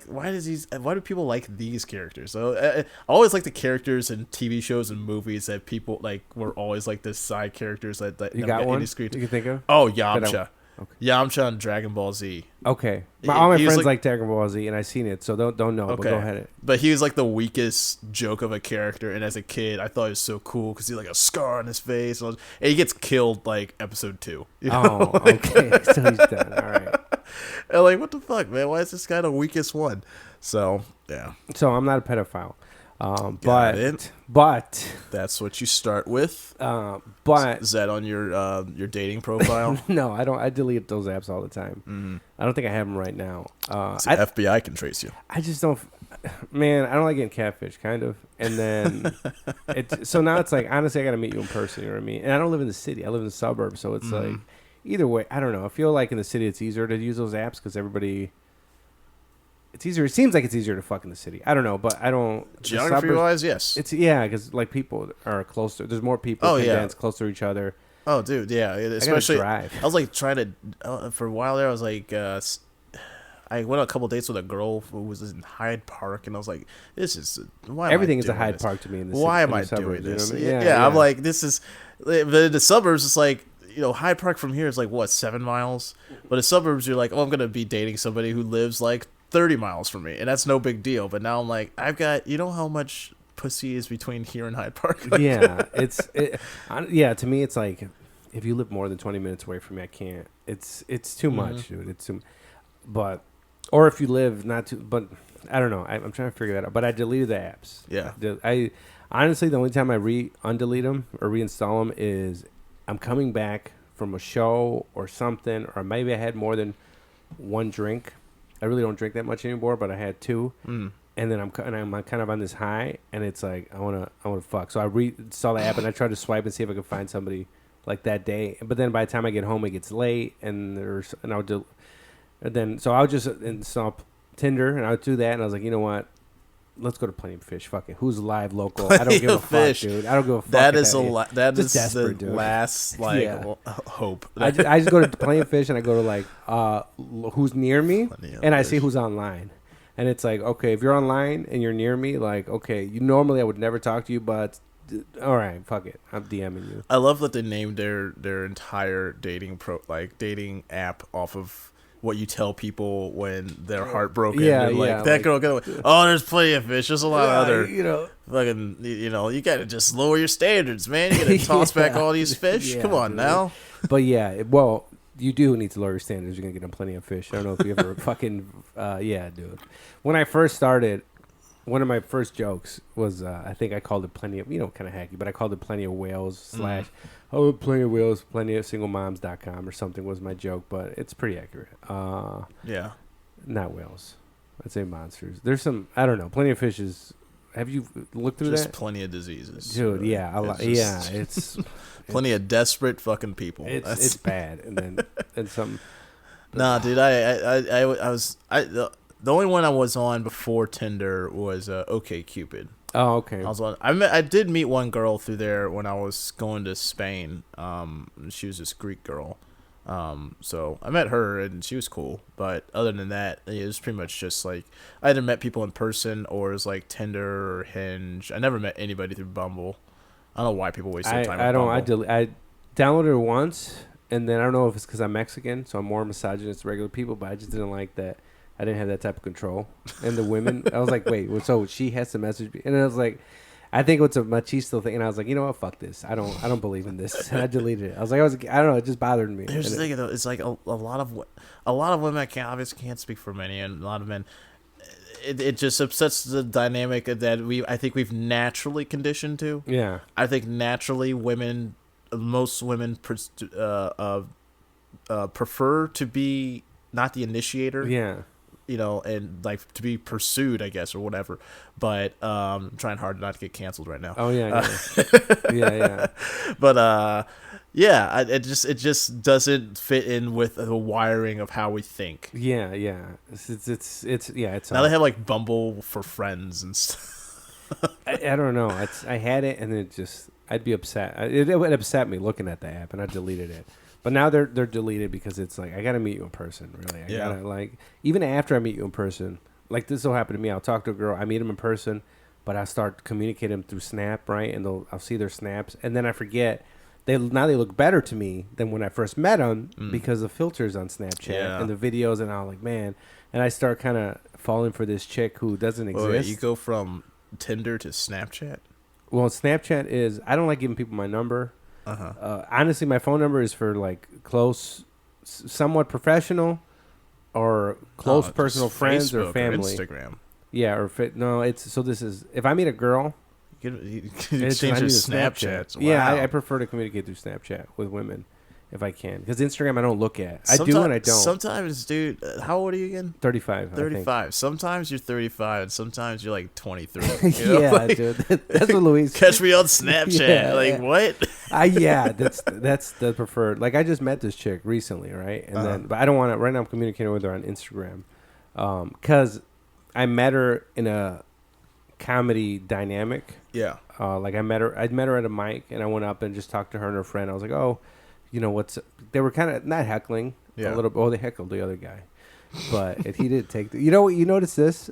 why do people like these characters? So I always like the characters in TV shows and movies that people were always the side characters that you got one any screen. You can think of? Oh, Yamcha. Okay. Yamcha on Dragon Ball Z. Okay. All my friends like Dragon Ball Z, and I've seen it, so don't know, but go ahead. But he was the weakest joke of a character, and as a kid, I thought he was so cool because he had a scar on his face, and he gets killed episode 2. Oh, okay. So he's done. All right. And what the fuck, man? Why is this guy the weakest one? So, yeah. So I'm not a pedophile. But that's what you start with. But is that on your dating profile? No, I don't. I delete those apps all the time. Mm-hmm. I don't think I have them right now. So FBI can trace you. I just don't. Man, I don't like getting catfish, kind of. And then so now it's like, honestly, I got to meet you in person. You know what I mean? And I don't live in the city. I live in the suburbs, so it's like either way. I don't know. I feel like in the city it's easier to use those apps because everybody. It's easier. It seems like it's easier to fuck in the city. I don't know, but I don't. Geography-wise, yes. It's because like people are closer. There's more people. It's closer to each other. Oh, dude, yeah. Especially, drive. I was like trying to for a while there. I was like, I went on a couple dates with a girl who was in Hyde Park, and I was like, "This is why everything is a Hyde Park to me in the Why am I doing this?" You know what I mean? I'm like, this is. But in the suburbs, it's like. Hyde Park from here is like what 7 miles, but in suburbs you're like, oh, I'm gonna be dating somebody who lives like 30 miles from me, and that's no big deal. But now I'm like, I've got, how much pussy is between here and Hyde Park? Like, to me it's like, if you live more than 20 minutes away from me, I can't. It's too much, dude. It's too. But or if you live not too, but I don't know. I'm trying to figure that out. But I deleted the apps. Yeah. I honestly, the only time I undelete them or reinstall them is. I'm coming back from a show or something, or maybe I had more than one drink. I really don't drink that much anymore, but I had 2, and then I'm kind of on this high, and it's like I wanna fuck. So I reinstall the app and I try to swipe and see if I can find somebody like that day. But then by the time I get home, it gets late, so I'll just install Tinder and I'll do that, and I was like, you know what? Let's go to Plenty of Fish. Fuck it. Who's live local? I don't give a fuck, dude. I don't give a fuck. That is the dude. last hope. I just go to Plenty of Fish and I go to like who's near me, and I see who's online, and it's like, okay, if you're online and you're near me, like, okay, normally I would never talk to you, but all right, fuck it, I'm DMing you. I love that they named their entire dating app off of. What you tell people when they're heartbroken. That girl go, oh, there's Plenty of Fish. There's a lot of other, fucking, you got to just lower your standards, man. You got to toss back all these fish. Come on, dude. Now. But you do need to lower your standards. You're going to get them Plenty of Fish. I don't know if you ever fucking, dude. When I first started, one of my first jokes was, I think I called it Plenty of, kind of hacky, but I called it Plenty of Whales / Plenty of Whales, Plenty of SingleMoms.com or something was my joke, but it's pretty accurate. Yeah. Not whales. I'd say monsters. There's some, I don't know. Plenty of Fishes. Have you looked through just that? Plenty of diseases. Dude, it's plenty of desperate fucking people. It's bad. And some. Nah, dude, the only one I was on before Tinder was OK-Cupid. Oh, okay. I did meet one girl through there when I was going to Spain. She was this Greek girl. So I met her and she was cool. But other than that, it was pretty much just like I either met people in person or it was like Tinder or Hinge. I never met anybody through Bumble. I don't know why people waste their time on Bumble. I downloaded it once, and then I don't know if it's because I'm Mexican, so I'm more misogynist than regular people, but I just didn't like that. I didn't have that type of control. And the women, I was like, wait, so she has to message me? And I was like, I think it's a machismo thing. And I was like, you know what? Fuck this. I don't believe in this. And I deleted it. I don't know. It just bothered me. Here's the thing, though. It's like a lot of women obviously can't speak for many, and a lot of men. It just upsets the dynamic that I think we've naturally conditioned to. Yeah. I think naturally most women prefer to be not the initiator. Yeah. And like to be pursued, I guess, or whatever. But I'm trying hard not to get canceled right now. Oh yeah, yeah. But it just doesn't fit in with the wiring of how we think. Yeah. It's now they have like Bumble for friends and stuff. I don't know. I had it and I'd be upset. It would upset me looking at the app, and I deleted it. But now they're deleted because it's like I gotta meet you in person. Really, I gotta like even after I meet you in person. Like this will happen to me. I'll talk to a girl. I meet them in person, but I start communicating them through Snap, right? And I'll see their snaps, and then I forget. They look better to me than when I first met them because of filters on Snapchat and the videos, and I'm like, man. And I start kind of falling for this chick who doesn't exist. Wait, you go from Tinder to Snapchat? Well, Snapchat is I don't like giving people my number. Honestly, my phone number is for like close, somewhat professional, or close personal friends or family. Or Instagram. Yeah, or no, it's so this is if I meet a girl, You can change your Snapchats. Wow. Yeah, I prefer to communicate through Snapchat with women if I can, because Instagram I don't look at. I Sometimes, do and I don't. Sometimes, dude, how old are you again? 35. 35. Sometimes you're 35, and sometimes you're like 23. You know? Yeah, like, dude. That's what Louise. Catch me on Snapchat. Yeah, like what? Yeah, that's the preferred. Like I just met this chick recently, right? And then, but I don't want to. Right now, I'm communicating with her on Instagram, because I met her in a comedy dynamic. Yeah. Like I met her at a mic, and I went up and just talked to her and her friend. I was like, oh, you know what's? They were kind of not heckling a little. Oh, they heckled the other guy, but he did take. You notice this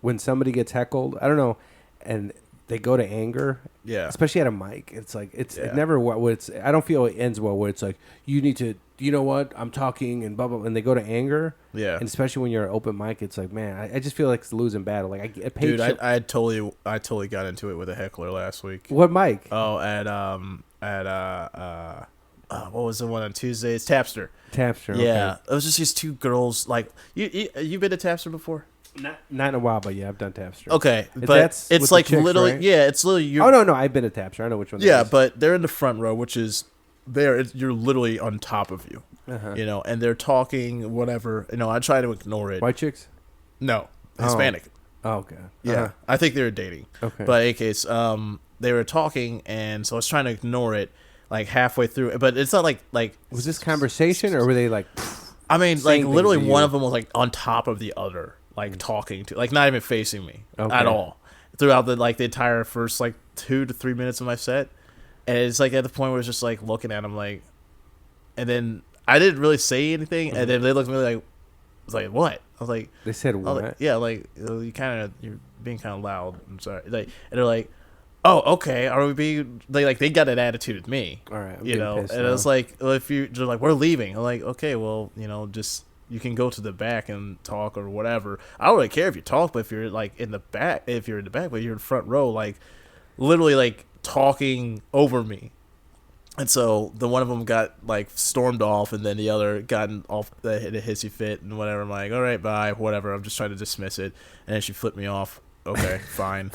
when somebody gets heckled. I don't know, and they go to anger. Yeah. Especially at a mic, it's like it never what it's. I don't feel it ends well where it's like you need to. You know what? I'm talking and blah blah, and they go to anger. Yeah. And especially when you're an open mic, it's like, man, I just feel like it's a losing battle. Like I paid. Dude, I totally got into it with a heckler last week. What mic? Oh, at what was the one on Tuesdays? Tapster. Tapster. Yeah, Okay. it was just these two girls. Like you been to Tapster before? Not in a while, but yeah, I've done Tapster. Okay, but it's like chicks, literally, right? Yeah, it's literally. Oh no, I've been to Tapster. I know which one. Yeah, but they're in the front row, which is you're literally on top of you. You know, and they're talking whatever. You know, I try to ignore it. White chicks? No, Hispanic. Oh, okay. Yeah, I think they were dating. Okay, but in case, they were talking, and so I was trying to ignore it, like halfway through. But it's not like was this conversation or were they like? I mean, like literally one you? of them was like on top of the other, like talking to, like not even facing me Okay. at all throughout the entire first like 2 to 3 minutes of my set, and it's like at the point where it's just like looking at him like, and then I didn't really say anything, and then they looked at me like, I was like, what? I was like, they said what? Like, yeah, like you're being kind of loud. I'm sorry. Like, and they're like, oh, okay. Are we being they got an attitude with me? All right, you know. And it was like, well, if they're like, we're leaving. I'm like, okay, well, you know, just you can go to the back and talk or whatever. I don't really care if you talk, but if you're like in the back, but you're in front row, like literally like talking over me. And so the one of them got like stormed off, and then the other got off the hit a hissy fit and whatever. I'm like, all right, bye, whatever. I'm just trying to dismiss it, and then she flipped me off. Okay, fine.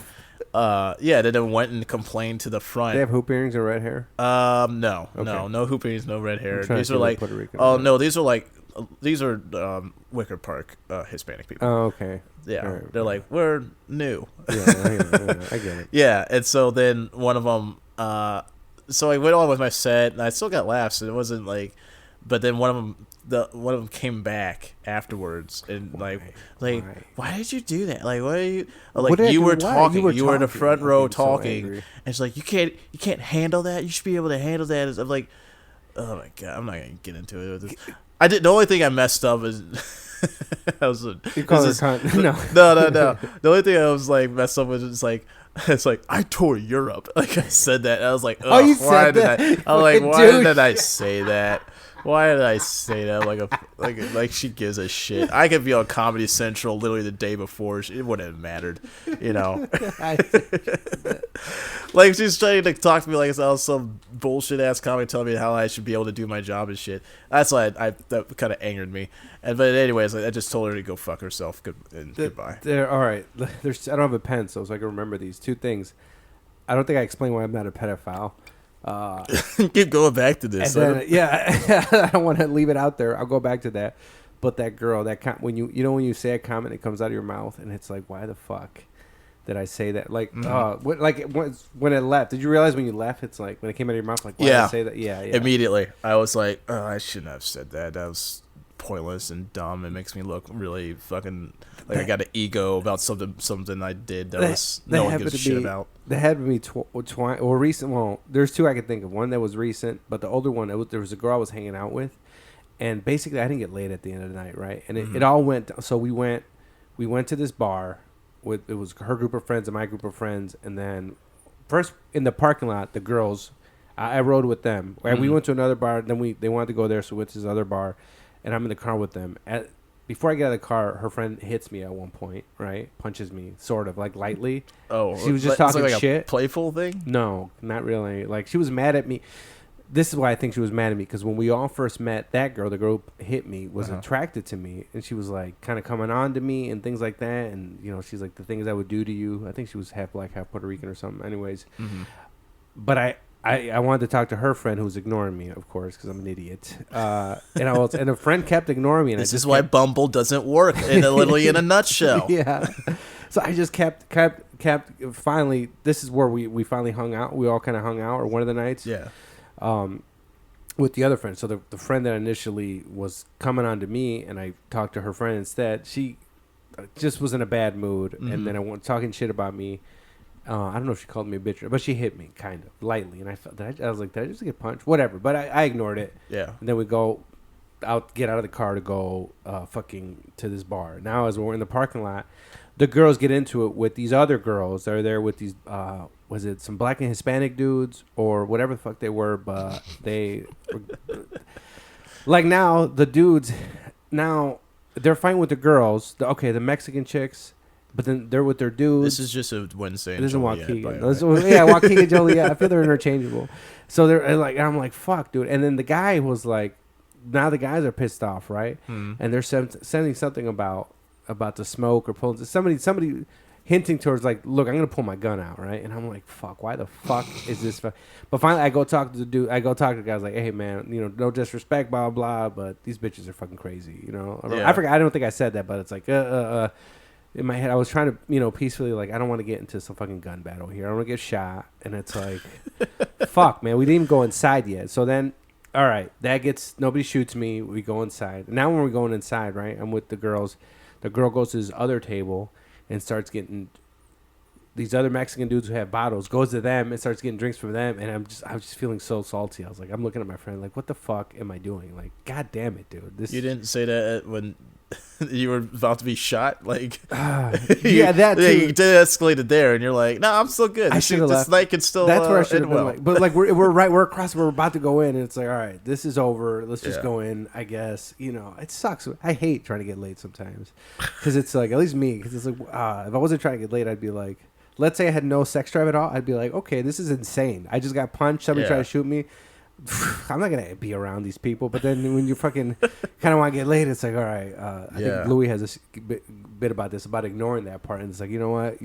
Yeah. Then went and complained to the front. They have hoop earrings or red hair? No, Okay. no hoop earrings, no red hair. These are like Puerto Rican. oh no, these are Wicker Park Hispanic people. Oh, okay. Yeah, right, they're like, we're new. Yeah, I get it. Yeah, and so then one of them. So I went on with my set, and I still got laughs. And it wasn't like, but then one of them came back afterwards, and why did you do that? Like, why are you? Like you were talking, you were in the front row talking, and it's like you can't handle that. You should be able to handle that. I'm like, oh my god, I'm not gonna get into it. I did. The only thing I messed up is. You call her cunt? No. No. The only thing I was like messed up with is like. It's like I tore Europe. Like I said that. I was like, oh, you said that? I'm like, why did I say that? Why did I say that? Like she gives a shit. I could be on Comedy Central literally the day before. It wouldn't have mattered, you know. Like she's trying to talk to me like I was some bullshit ass comic telling me how I should be able to do my job and shit. That's why that kind of angered me. But anyways, I just told her to go fuck herself. Goodbye. All right. I don't have a pen, so I can remember these two things. I don't think I explained why I'm not a pedophile. Keep going back to this. Then, I don't want to leave it out there. I'll go back to that. But that girl, when you say a comment, it comes out of your mouth, and it's like, why the fuck did I say that? Like, when it left, did you realize when you left, it's like when it came out of your mouth, like, why did I say that? Yeah. Immediately, I was like, oh, I shouldn't have said that. That was pointless and dumb. It makes me look really fucking like I got an ego about something I did that no one gives a shit about. That had me recent. Well, there's two I could think of. One that was recent, but the older one, there was a girl I was hanging out with, and basically I didn't get laid at the end of the night, right? And it all went. So we went to this bar it was her group of friends and my group of friends, and then first in the parking lot, the girls, I rode with them. Mm-hmm. We went to another bar, then they wanted to go there, so we went to this other bar, and I'm in the car with them. Before I get out of the car, her friend hits me at one point, right? Punches me, sort of, like lightly. Oh. She was just talking like shit. A playful thing? No, not really. Like, she was mad at me. this is why I think she was mad at me, because when we all first met, that girl, the girl who hit me, was attracted to me, and she was like kind of coming on to me and things like that, and you know, she's like, the things I would do to you. I think she was half black, half Puerto Rican or something. Anyways, but I wanted to talk to her friend who was ignoring me, of course, because I'm an idiot. And a friend kept ignoring me. And this is why Bumble doesn't work, literally in a nutshell. Yeah. So I just kept. Finally, this is where we finally hung out. We all kind of hung out, or one of the nights. Yeah. With the other friend. So the friend that initially was coming on to me, and I talked to her friend instead. She just was in a bad mood, and then I went talking shit about me. I don't know if she called me a bitch, but she hit me kind of lightly, and I felt that I was like, did I just get punched? Whatever, but I ignored it. Yeah. And then we get out of the car to go fucking to this bar. Now as we're in the parking lot, the girls get into it with these other girls. They're there with these was it some black and Hispanic dudes or whatever the fuck they were, but they like now the dudes now they're fighting with the girls. The Mexican chicks. But then they're with their dudes. This is just a Wednesday. This is Waukegan. Yeah, Waukegan and Joliet. I feel they're interchangeable. So they're like, I'm like, fuck, dude. And then the guy was like, now the guys are pissed off, right? And they're sending something about the smoke or pulling somebody hinting towards like, look, I'm gonna pull my gun out, right? And I'm like, fuck, why the fuck is this? But finally, I go talk to the dude. I go talk to the guys like, hey man, you know, no disrespect, blah blah, but these bitches are fucking crazy, you know. Yeah. I forgot. I don't think I said that, but it's like, in my head, I was trying to, you know, peacefully, like, I don't want to get into some fucking gun battle here. I don't want to get shot. And it's like, fuck, man. We didn't even go inside yet. So then, all right, nobody shoots me. We go inside. Now when we're going inside, right, I'm with the girls. The girl goes to this other table and starts getting these other Mexican dudes who have bottles, goes to them and starts getting drinks from them. And I was just feeling so salty. I was like, I'm looking at my friend like, what the fuck am I doing? Like, God damn it, dude. You didn't say that when you were about to be shot, like yeah, that too. You did escalated there, and you're like, "No, I'm still good. I should have left. This night can still." That's where I should have been. Well. Like, but like we're across. We're about to go in, and it's like, all right, this is over. Let's just go in. I guess you know it sucks. I hate trying to get late sometimes because it's like at least me. Because it's like if I wasn't trying to get late, I'd be like, let's say I had no sex drive at all. I'd be like, okay, this is insane. I just got punched. Somebody tried to shoot me. I'm not gonna be around these people, but then when you fucking kind of want to get laid, it's like, all right. I think Louis has a bit about this, about ignoring that part, and it's like, you know what,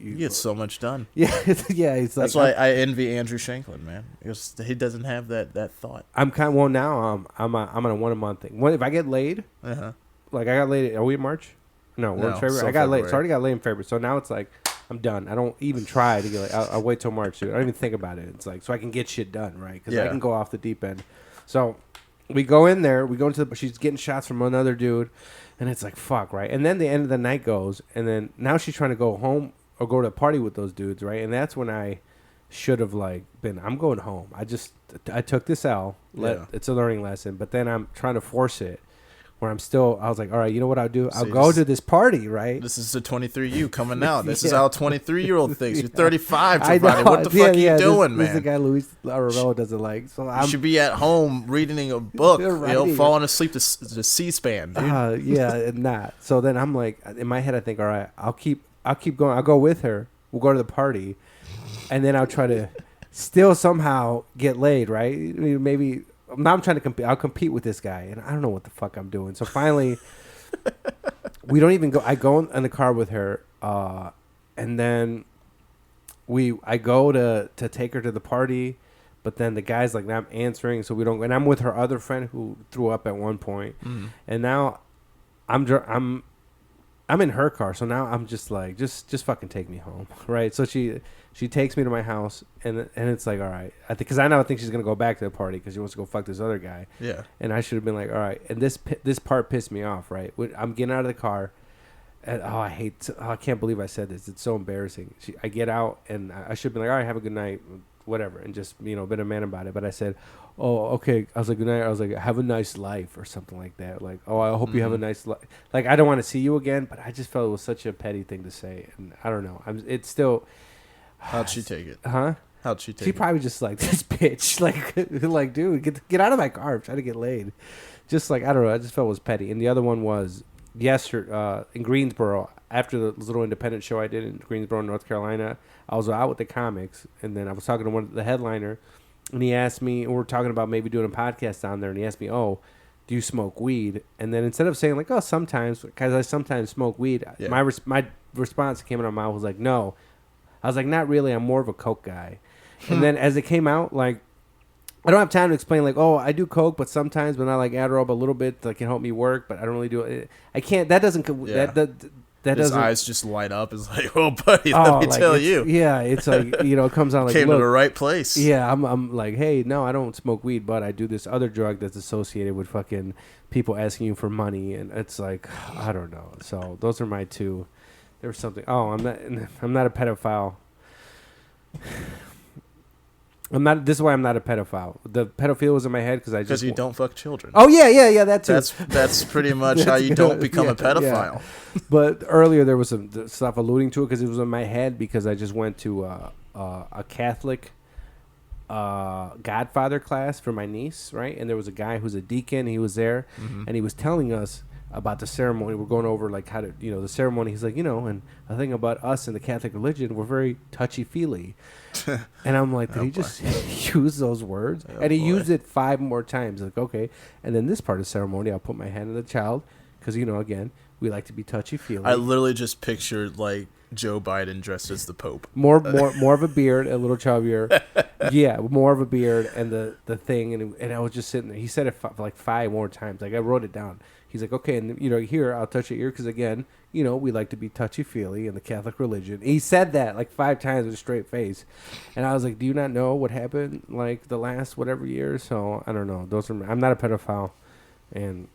you get so much done. Yeah, yeah. It's like that's why I envy Andrew Shanklin, man. Because he doesn't have that thought. I'm kind of now. I'm on a 1 a month thing. If I get laid, like I got laid. Are we in March? No, we're in February. I got laid. So I already got laid in February. So now it's like, I'm done. I don't even try to get like. I'll wait till March, dude. I don't even think about it. It's like so I can get shit done, right? Because I can go off the deep end. So we go in there. We go into she's getting shots from another dude, and it's like fuck, right? And then the end of the night goes, and then now she's trying to go home or go to a party with those dudes, right? And that's when I should have like been. I'm going home. I took this L. It's a learning lesson, but then I'm trying to force it. Where I was like, all right, you know what I'll do? I'll go to this party, right? This is the 23 come out. This is how a 23-year-old thinks. You're 35, Giovanni. What the fuck are you doing, man? This is the guy Luis Arevalo doesn't like. So you should be at home reading a book, falling asleep to C-SPAN, dude. Yeah, not. So then I'm like, in my head, I think, all right, I'll keep going. I'll go with her. We'll go to the party. And then I'll try to still somehow get laid, right? I mean, maybe... Now I'm trying to compete. I'll compete with this guy, and I don't know what the fuck I'm doing. So finally, we don't even go. I go in the car with her, and then I go to take her to the party, but then the guy's like, I'm answering, so we don't. And I'm with her other friend who threw up at one point, and now I'm in her car, so now I'm just like, just fucking take me home, right? So she takes me to my house, and it's like, all right, I think she's gonna go back to the party because she wants to go fuck this other guy. Yeah. And I should have been like, all right. And this part pissed me off, right? I'm getting out of the car, and I can't believe I said this. It's so embarrassing. I get out, and I should have been like, all right, have a good night, whatever, and just been a man about it. But I said, oh, okay. I was like, good night. I was like, have a nice life or something like that. Like, oh, I hope you have a nice life. Like, I don't want to see you again, but I just felt it was such a petty thing to say, and I don't know. It's still. How'd she take it? Huh? How'd she take it? She probably just like, this bitch. Like, dude, get out of my car. I'm trying to get laid. Just like, I don't know. I just felt it was petty. And the other one was yesterday in Greensboro, after the little independent show I did in Greensboro, North Carolina. I was out with the comics, and then I was talking to the headliner, and he asked me, we're talking about maybe doing a podcast down there, and he asked me, "Oh, do you smoke weed?" And then instead of saying like, "Oh, sometimes," because I sometimes smoke weed, my response that came out of my mouth was like, "No." I was like, "Not really. I'm more of a coke guy." And then as it came out, like, I don't have time to explain like, "Oh, I do coke, but sometimes when I like Adderall a little bit that can help me work, but I don't really do it." I can't. That doesn't. That his doesn't. eyes just light up. It's like, "Oh, buddy, let me like tell you." Yeah, it's like it comes on like, came look, to the right place. Yeah, I'm like, hey, no, I don't smoke weed, but I do this other drug that's associated with fucking people asking you for money, and it's like, I don't know. So those are my two. There was something. Oh, I'm not a pedophile. This is why I'm not a pedophile. The pedophilia was in my head because you don't fuck children. Oh yeah. That's that's pretty much how you don't become a pedophile. Yeah. But earlier there was some stuff alluding to it because it was in my head because I just went to a Catholic Godfather class for my niece, right? And there was a guy who's a deacon. He was there, and he was telling us about the ceremony. We're going over like how to, the ceremony. He's like, and the thing about us in the Catholic religion, we're very touchy-feely. And I'm like, did he just use those words? And he used it 5 more times. Like, okay. And then this part of the ceremony, I'll put my hand on the child because, again, we like to be touchy-feely. I literally just pictured like Joe Biden dressed as the Pope. More of a beard, a little chubbier. Yeah, more of a beard and the thing. And I was just sitting there. He said it like 5 more times. Like I wrote it down. He's like, okay, and here I'll touch your ear because again, we like to be touchy-feely in the Catholic religion. He said that like 5 times with a straight face, and I was like, do you not know what happened like the last whatever year? So I don't know. I'm not a pedophile, and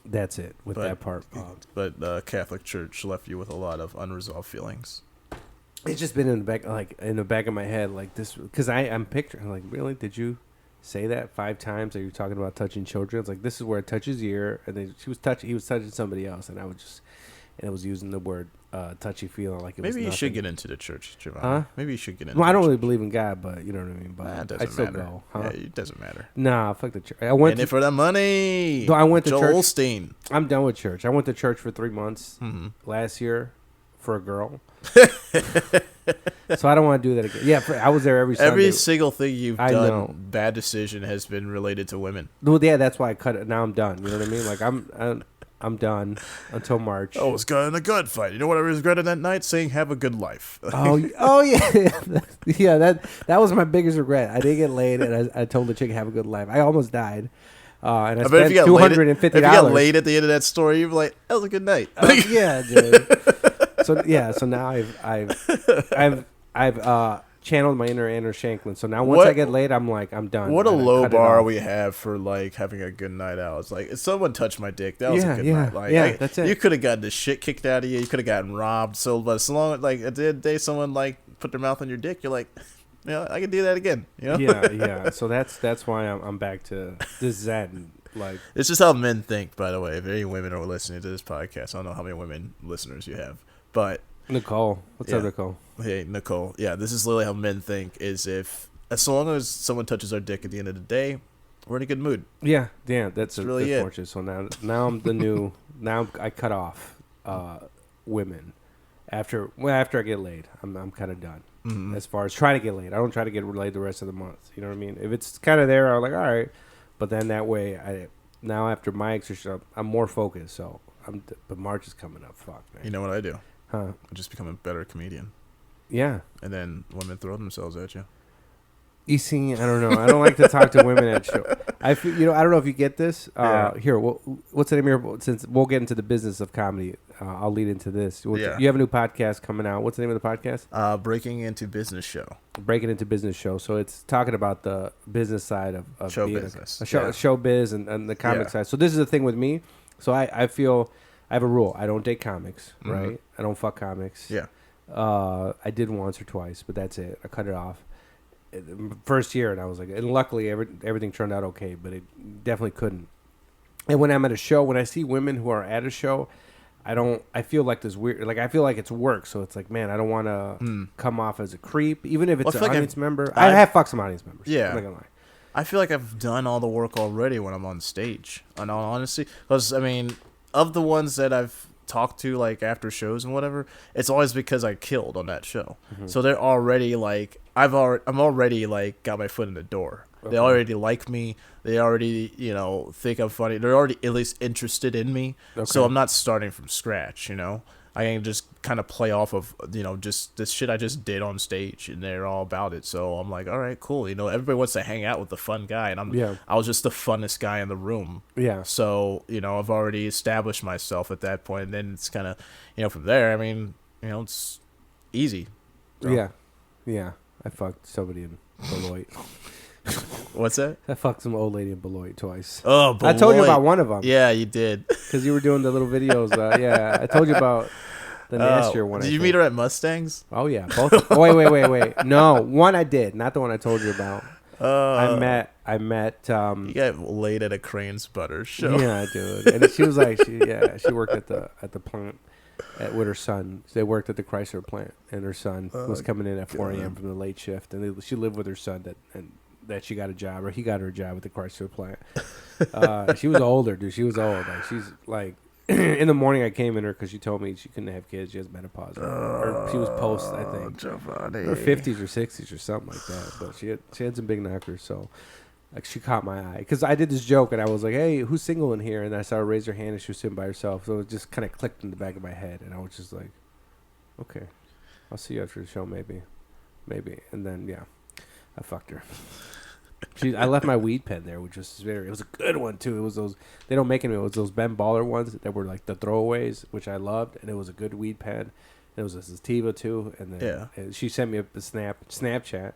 that's it with that part. But Catholic Church left you with a lot of unresolved feelings. It's just been in the back of my head, like this, because I'm picturing like, really, did you say that 5 times? Are you talking about touching children? It's like this is where it touches ear, and then he was touching somebody else, and I was using the word touchy feeling like it was. Maybe you should get into the church, Giovanni. Huh? Maybe you should get into. Well, I don't really believe in God, but you know what I mean. But it doesn't I still matter. Go. Huh? Yeah, it doesn't matter. Nah, fuck the church. I went in it for the money. No, I went to Joel church. Osteen. I'm done with church. I went to church for 3 months last year for a girl. So I don't want to do that again. Yeah, I was there every Sunday. Every single thing you've done, bad decision, has been related to women. Well, yeah, that's why I cut it. Now I'm done. You know what I mean? Like I'm done until March. Oh, it's got in a gunfight. You know what I regretted that night? Saying "Have a good life." Oh yeah, yeah. That was my biggest regret. I didn't get laid, and I told the chick "Have a good life." I almost died. And I spent $250. If you got laid at the end of that story, you'd be like, "That was a good night." Yeah, dude. So now I've channeled my inner Shanklin. So now once I get laid, I'm like, I'm done. What a low bar we have for like having a good night out. It's like if someone touched my dick, that was a good night. Like, that's it. You could have gotten the shit kicked out of you. You could have gotten robbed. So, but so long like at the end of the day, someone like put their mouth on your dick, you're like, I can do that again. Yeah. So that's why I'm back to this Zen. Like it's just how men think. By the way, if any women are listening to this podcast, I don't know how many women listeners you have, but Nicole, what's up, Nicole? Hey, Nicole. Yeah, this is literally how men think. Is if as long as someone touches our dick at the end of the day, we're in a good mood. Yeah. That's really it. Fortune. So now I'm the new. Now I cut off women after I get laid. I'm kind of done. As far as trying to get laid, I don't try to get laid the rest of the month. You know what I mean? If it's kind of there, I'm like, all right. But then that way, now after my exercise, I'm more focused. So but March is coming up. Fuck, man. You know what I do? Huh? I just become a better comedian. Yeah. And then women throw themselves at you. You see, I don't know. I don't like to talk to women at show. I don't know if you get this. Here, what's the name of your? Since we'll get into the business of comedy, I'll lead into this. You have a new podcast coming out. What's the name of the podcast? Breaking Into Business Show. Breaking Into Business Show. So it's talking about the business side of show business, show biz and the comic side. So this is the thing with me. So I feel I have a rule. I don't date comics, right? I don't fuck comics. Yeah. I did once or twice, but that's it. I cut it off. First year, and I was like, and luckily everything turned out okay, but it definitely couldn't. And when I'm at a show, when I see women who are at a show, I feel like this weird, like I feel like it's work, so it's like, man, I don't want to come off as a creep, even if it's an audience member. I have fucked some audience members. Yeah. I'm not gonna lie. I feel like I've done all the work already when I'm on stage, in all honesty. Because, I mean, of the ones that I've talk to like after shows and whatever, it's always because I killed on that show. So they're already like I'm already like got my foot in the door. They already like me. They already, think I'm funny. They're already at least interested in me. So I'm not starting from scratch, I can just kind of play off of, just this shit I just did on stage, and they're all about it. So I'm like, all right, cool. Everybody wants to hang out with the fun guy, and I was just the funnest guy in the room. Yeah. So, I've already established myself at that point, and then it's kind of, from there, I mean, it's easy. So. Yeah. Yeah. I fucked somebody in Beloit. What's that? I fucked some old lady in Beloit twice. Oh, Beloit. I told you about one of them. Yeah, you did. Because you were doing the little videos. Yeah, I told you about the nastier one. Did you meet her at Mustang's? Oh, yeah. Both. Oh, wait. No, one I did. Not the one I told you about. I met. You got laid at a Crane's Butter show. Yeah, dude. And she was like, she worked at the plant with her son. They worked at the Chrysler plant, and her son was coming in at 4 a.m. from the late shift, and she lived with her son that she got a job, or he got her a job at the Chrysler plant. She was older, dude. She was old. Like, she's like, in the morning I came in her because she told me she couldn't have kids. She has menopause. Or she was post, I think. Giovanni. Her 50s or 60s or something like that. But she had some big knockers, so like she caught my eye. Because I did this joke, and I was like, hey, who's single in here? And I saw her raise her hand, and she was sitting by herself. So it just kind of clicked in the back of my head, and I was just like, okay, I'll see you after the show, maybe. And then, yeah, I fucked her. I left my weed pen there, which was it was a good one too. It was those, they don't make them. It was those Ben Baller ones that were like the throwaways, which I loved, and it was a good weed pen. It was a sativa too, and then and she sent me a Snapchat.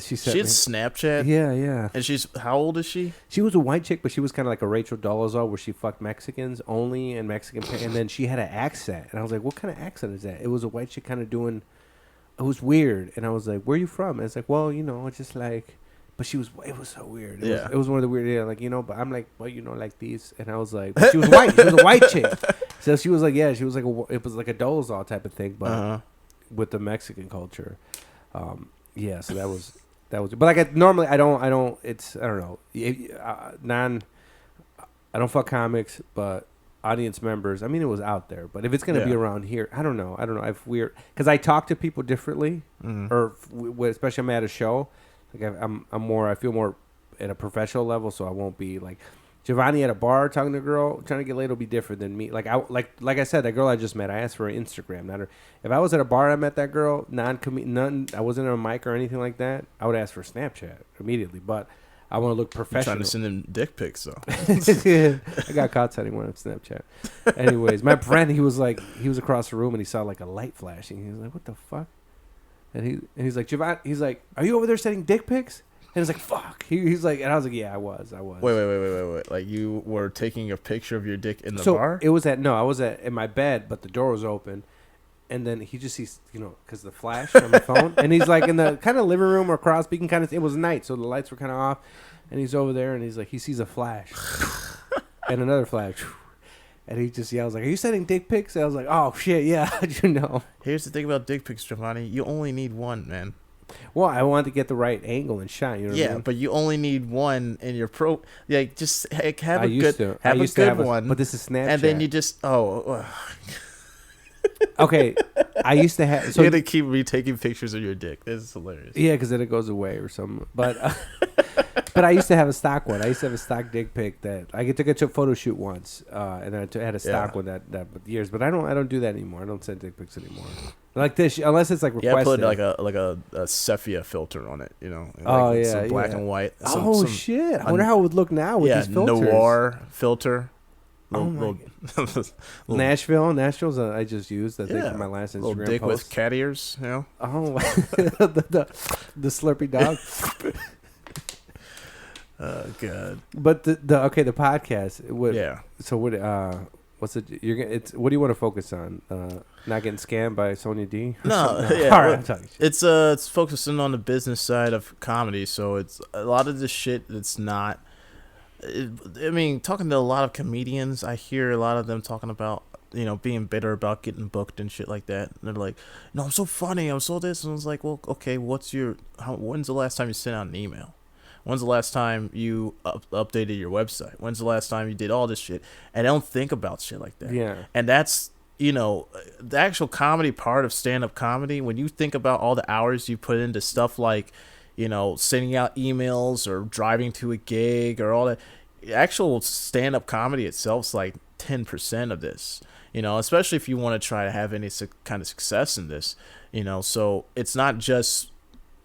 She had Snapchat. Yeah. And she's how old is she? She was a white chick, but she was kind of like a Rachel Dolezal, where she fucked Mexicans only and Mexican, and then she had an accent, and I was like, what kind of accent is that? It was a white chick kind of doing. It was weird, and I was like, where are you from? And it's like, well, it's just like. But it was so weird. It was one of the weird, but I'm like, well, like these. And I was like, but she was white. She was a white chick. So she was like, it was like a Dolezal type of thing, but with the Mexican culture. So that was, but like I don't fuck comics, but audience members, I mean, it was out there, but if it's going to be around here, I don't know. Because I talk to people differently, or especially I'm at a show. Like I feel more at a professional level, so I won't be like Giovanni at a bar talking to a girl trying to get laid will be different than me. Like I said, that girl I just met, I asked for her Instagram. Not her. If I was at a bar and I met that girl, I wasn't on a mic or anything like that, I would ask for Snapchat immediately. But I want to look professional. You're trying to send them dick pics though. I got caught sending one on Snapchat. Anyways, my friend, he was across the room and he saw like a light flashing. He was like, "What the fuck?" And he's like, Giovanni, he's like, are you over there sending dick pics? And he's like, fuck. He's like, and I was like, yeah, I was. Wait. Like you were taking a picture of your dick in the bar? I was in my bed, but the door was open. And then he just sees, because the flash on my phone. And he's like in the kind of living room or cross speaking kind of, it was night, so the lights were kind of off. And he's over there and he's like, he sees a flash and another flash. And he just yells like, are you sending dick pics? And I was like, oh, shit, yeah, how'd you know? Here's the thing about dick pics, Giovanni. You only need one, man. Well, I wanted to get the right angle and shot. You know what I mean? But you only need one in your pro. Yeah, just have a good one. But this is Snapchat. And then you just, okay, I used to have. So you're going to keep retaking pictures of your dick. This is hilarious. Yeah, because then it goes away or something. But but I used to have a stock one. I used to have a stock dick pic that I took a photo shoot once, and I had a stock one that years. But I don't do that anymore. I don't send dick pics anymore. Like this, unless it's like requested. Yeah, put like a sepia filter on it, some black and white. Shit! I wonder how it would look now with these filters. Noir filter. Nashville's I just used that thing for my last Instagram little dick post. with cat ears, Oh, the Slurpy dog. Oh god! But the podcast. So what's it? What do you want to focus on? Not getting scammed by Sonia D? No. All right, I'm talking shit. It's focusing on the business side of comedy. So it's a lot of the shit that's not. Talking to a lot of comedians, I hear a lot of them talking about, being bitter about getting booked and shit like that. And they're like, no, I'm so funny, I'm so this. And I was like, well, okay, when's the last time you sent out an email? When's the last time you updated your website? When's the last time you did all this shit? And I don't think about shit like that. Yeah. And that's, the actual comedy part of stand-up comedy, when you think about all the hours you put into stuff like, sending out emails or driving to a gig or all that, actual stand-up comedy itself is like 10% of this, especially if you want to try to have any kind of success in this, so it's not just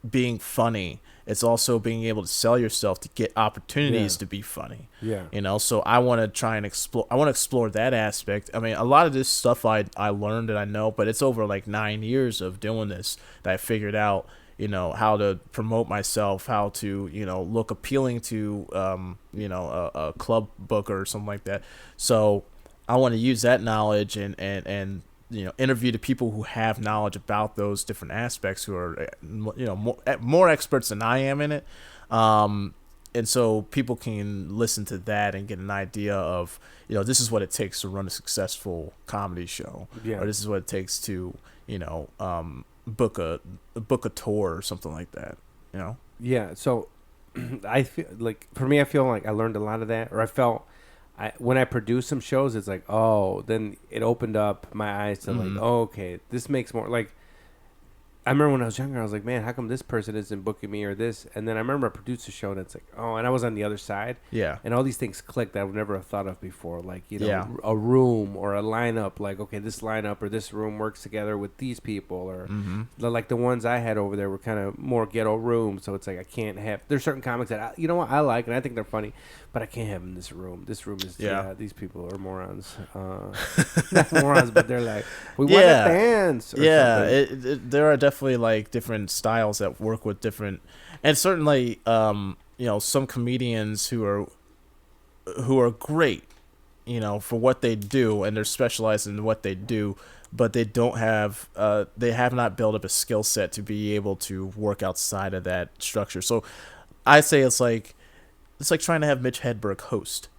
being funny, it's also being able to sell yourself to get opportunities to be funny. So I want to try and explore that aspect. I mean, a lot of this stuff I learned and I know, but it's over like 9 years of doing this that I figured out, how to promote myself, how to, look appealing to, a club booker or something like that. So I want to use that knowledge and interview the people who have knowledge about those different aspects, who are, more experts than I am in it. And so people can listen to that and get an idea of, this is what it takes to run a successful comedy show, or this is what it takes to, book a tour or something like that, Yeah. So I feel like, for me, I feel like I learned a lot of that, or I felt, when I produced some shows, it's like, oh, then it opened up my eyes to like, oh, okay, this makes more, like, I remember when I was younger, I was like, man, how come this person isn't booking me or this? And then I remember I produced a show and it's like, oh, and I was on the other side. Yeah. And all these things clicked that I would never have thought of before. Like, a room or a lineup, like, okay, this lineup or this room works together with these people, or like the ones I had over there were kind of more ghetto rooms. So it's like, I can't have, there's certain comics that, I like and I think they're funny, but I can't have in this room. This room is, these people are morons. Not morons, but they're like, we want to dance. Or something. There are definitely like different styles that work with different, and certainly some comedians who are great, for what they do, and they're specialized in what they do, but they don't have they have not built up a skill set to be able to work outside of that structure. So I say it's like trying to have Mitch Hedberg host.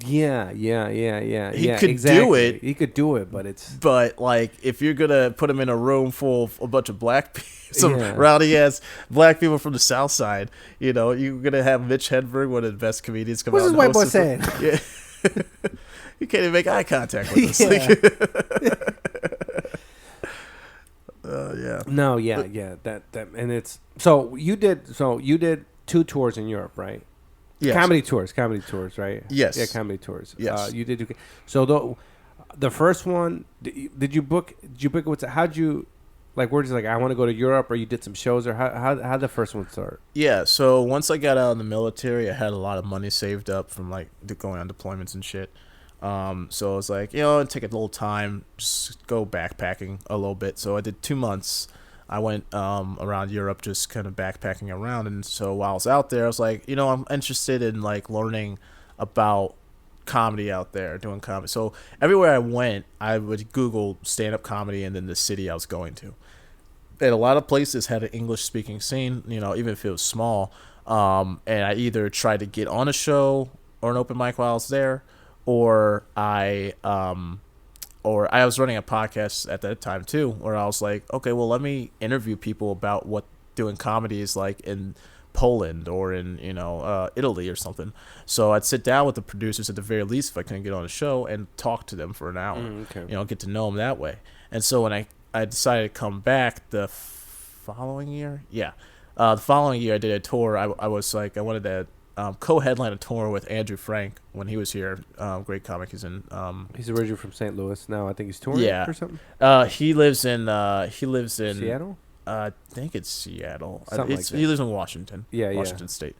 Yeah. He could do it. He could do it, but like, if you're gonna put him in a room full of a bunch of black people, some rowdy ass black people from the South Side, you're gonna have Mitch Hedberg, one of the best comedians, come out. What's this white boy saying? Yeah. You can't even make eye contact with us. No, that and it's so you did 2 tours in Europe, right? Yes. Comedy tours, right? Yes. Yeah, comedy tours. Yes. You did. So the first one, did you book? Did you book it? How'd you, like, where just like, I want to go to Europe, or you did some shows, or how the first one start? Yeah. So once I got out of the military, I had a lot of money saved up from like going on deployments and shit. So I was like, take a little time, just go backpacking a little bit. So I did 2 months. I went around Europe, just kind of backpacking around, and so while I was out there, I was like, I'm interested in like learning about comedy out there, doing comedy. So everywhere I went, I would Google stand-up comedy and then the city I was going to. And a lot of places had an English-speaking scene, even if it was small. And I either tried to get on a show or an open mic while I was there, or I was running a podcast at that time too, where I was like, okay, well, let me interview people about what doing comedy is like in Poland or in Italy or something. So I'd sit down with the producers at the very least, if I couldn't get on a show, and talk to them for an hour. Get to know them that way. And so when I decided to come back the following year, the following year I did a tour. I was like, I wanted to co-headline a tour with Andrew Frank when he was here. Great comic. He's originally from St. Louis. Now I think he's touring or something. He lives in Seattle. I think it's Seattle. Something like that. He lives in Washington. Washington State.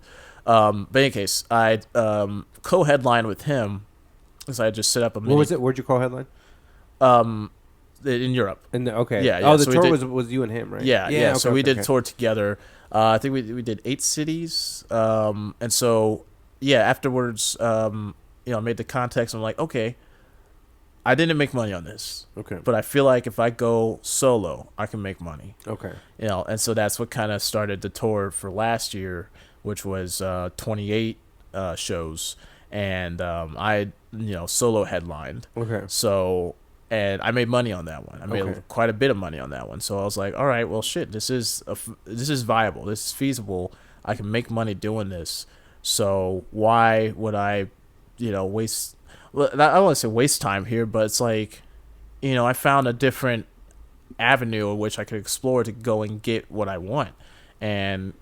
But in any case, I co-headlined with him because I just set up a. What was it? Where'd you co-headline? In Europe. The so tour was you and him, right? Yeah. So we did a tour together. I think we did 8 cities. And so afterwards, I made the context. I'm like, okay, I didn't make money on this. Okay. But I feel like if I go solo, I can make money. Okay. And so that's what kind of started the tour for last year, which was 28 shows, and I solo headlined. Okay. So. And I made money on that one. I made quite a bit of money on that one. So I was like, all right, well, shit, this is viable. This is feasible. I can make money doing this. So why would I, waste? Well, I don't want to say waste time here, but it's like, I found a different avenue in which I could explore to go and get what I want, and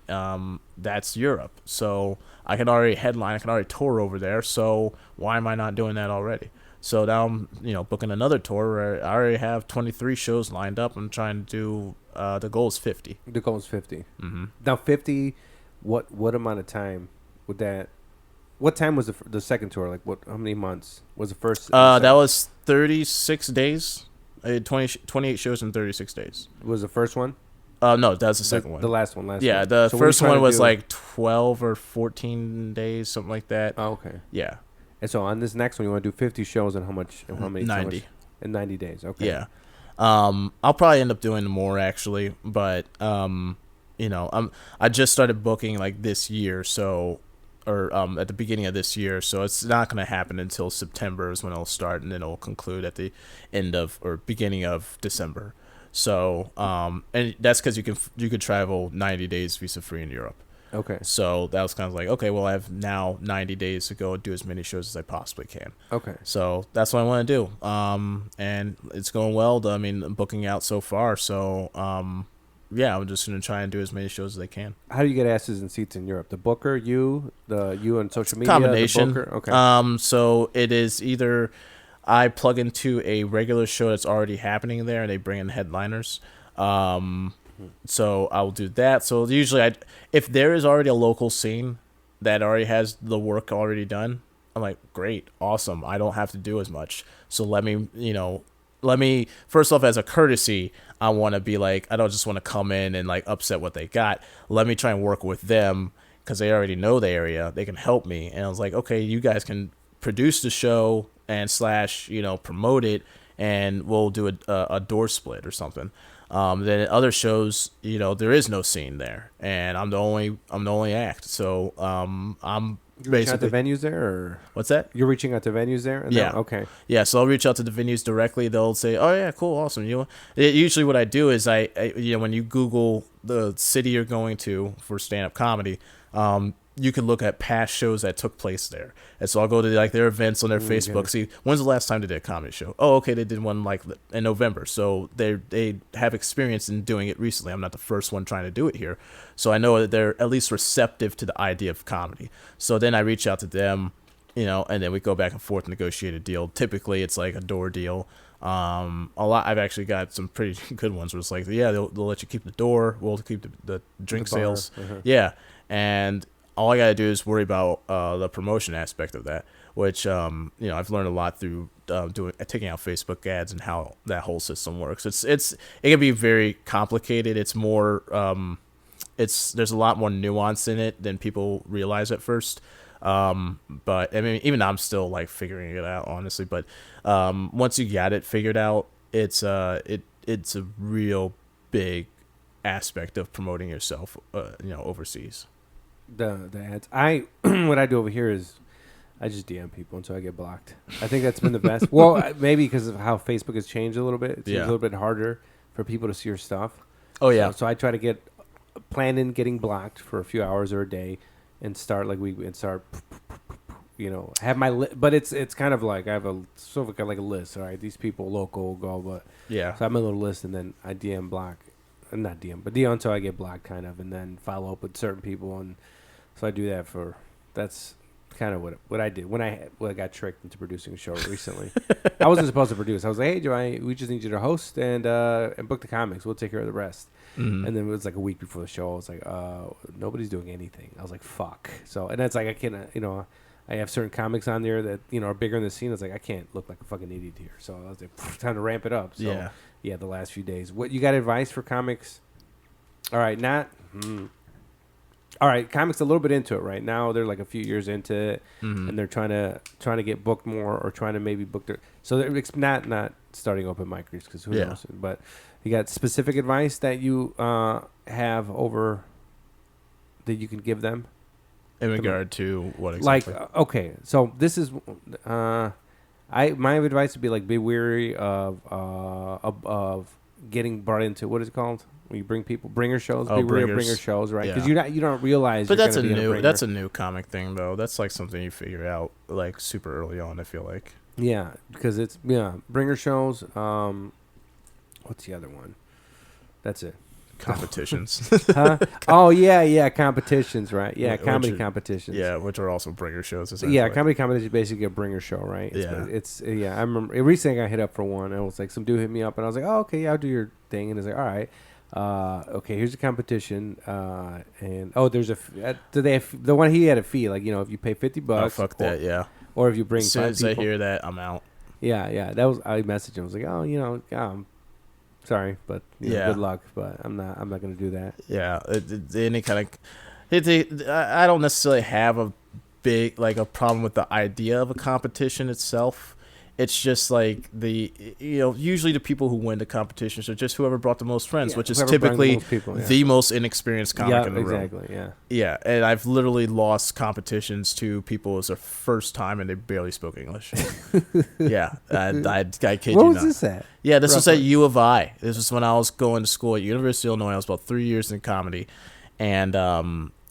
that's Europe. So I can already headline, I can already tour over there. So why am I not doing that already? So now I'm, booking another tour where I already have 23 shows lined up. I'm trying to do the goal is 50. The goal is 50. Mm-hmm. Now 50. What amount of time would that? What time was the second tour? Like how many months was the first? That was 36 days. I did 28 shows in 36 days. Was the first one? No, that's the second one. The last one. Yeah, the first one was like 12 or 14 days, something like that. Oh, okay. Yeah. And so on this next one, you want to do 50 shows and how many? 90. In 90 days. Okay. Yeah. I'll probably end up doing more actually, but I just started booking like this year, so at the beginning of this year, so it's not going to happen until September is when it'll start, and then it'll conclude at the end of or beginning of December. So and that's because you could travel 90 days visa free in Europe. Okay. So that was kind of like, okay, well, I have now 90 days to go and do as many shows as I possibly can. Okay. So that's what I want to do. And it's going well. I'm booking out so far. So, yeah, I'm just going to try and do as many shows as I can. How do you get asses and seats in Europe? The booker, you on social media? Combination. The booker? Okay. So it is either I plug into a regular show that's already happening there and they bring in headliners. So I'll do that. So usually if there is already a local scene that already has the work already done, I'm like, great, awesome. I don't have to do as much. So let me first off, as a courtesy, I want to be like, I don't just want to come in and like upset what they got. Let me try and work with them because they already know the area. They can help me. And I was like, okay, you guys can produce the show and / promote it, and we'll do a door split or something. Then at other shows, there is no scene there, and I'm the only act. So I'm You're reaching out to venues there, or what's that? You're reaching out to venues there. Yeah. Okay. Yeah. So I'll reach out to the venues directly. They'll say, "Oh yeah, cool, awesome." Usually what I do is I when you Google the city you're going to for stand-up comedy, you can look at past shows that took place there. And so I'll go to like their events on their Facebook. See, when's the last time they did a comedy show? Oh, okay, they did one like in November. So they have experience in doing it recently. I'm not the first one trying to do it here. So I know that they're at least receptive to the idea of comedy. So then I reach out to them, and then we go back and forth, negotiate a deal. Typically it's like a door deal. I've actually got some pretty good ones where it's like, yeah, they'll let you keep the door. We'll keep the drink sales. Yeah. And all I gotta do is worry about the promotion aspect of that, which I've learned a lot through taking out Facebook ads and how that whole system works. It can be very complicated. It's more there's a lot more nuance in it than people realize at first. But I mean, even I'm still like figuring it out, honestly. But once you got it figured out, it's a real big aspect of promoting yourself, overseas. The ads. What I do over here is I just DM people until I get blocked. I think that's been the best. Well, maybe because of how Facebook has changed a little bit. It's a little bit harder for people to see your stuff. Oh yeah. So I try to plan in getting blocked for a few hours or a day, and start have my but it's kind of like I have a sort of like a list. All right, these people local go, but yeah. So I have my little list, and then I DM block, not DM, but DM until I get blocked, kind of, and then follow up with certain people, and so I do that that's kind of what I did when I got tricked into producing a show recently. I wasn't supposed to produce. I was like, hey, Joe, we just need you to host and book the comics. We'll take care of the rest. Mm-hmm. And then it was like a week before the show. I was like, nobody's doing anything. I was like, fuck. So, and that's like, I can't, I have certain comics on there that, are bigger in the scene. I was like, I can't look like a fucking idiot here. So I was like, time to ramp it up. So yeah, the last few days. What, you got advice for comics? All right, all right, comics a little bit into it right now. They're like a few years into it, and they're trying to get booked more, or trying to maybe book their. So they're not starting open micers, because who knows? But you got specific advice that you have over that you can give them in regard to what exactly? Like okay, so this is my advice would be like be wary of getting brought into what is it called? When you bring bringer shows, Oh, bringer bringers. shows, right? Because Yeah. you don't realize. But you're that's gonna be in bringer. that's a new comic thing though. That's like something you figure out like super early on. I feel like. Yeah, because it's bringer shows. What's the other one? That's it. Competitions. Huh? Oh yeah, competitions, right? Yeah, Which comedy are- competitions. Yeah, which are also bringer shows. So, Essentially. yeah, comedy competition is basically a bringer show, right? It's I remember recently I got hit up for one. And it was like some dude hit me up, and I was like, oh, okay, yeah, I'll do your thing. And he's like, all right, okay, here's the competition, and there's do they have, the one he had a fee, like if you pay $50. Oh fuck that, yeah. Or if you bring As soon 5 as I people. hear that, I'm out. Yeah, that was I messaged him. I was like, oh, sorry, but good luck. But I'm not gonna do that. Yeah, any kind of. I don't necessarily have a big a problem with the idea of a competition itself. It's just like usually the people who win the competitions are just whoever brought the most friends, which is typically the most inexperienced comic in the room. Exactly. Yeah. Yeah, and I've literally lost competitions to people as their first time and they barely spoke English. Yeah, I kid you not. Where was this at? Yeah, this was at U of I. This was when I was going to school at University of Illinois. I was about 3 years in comedy, and I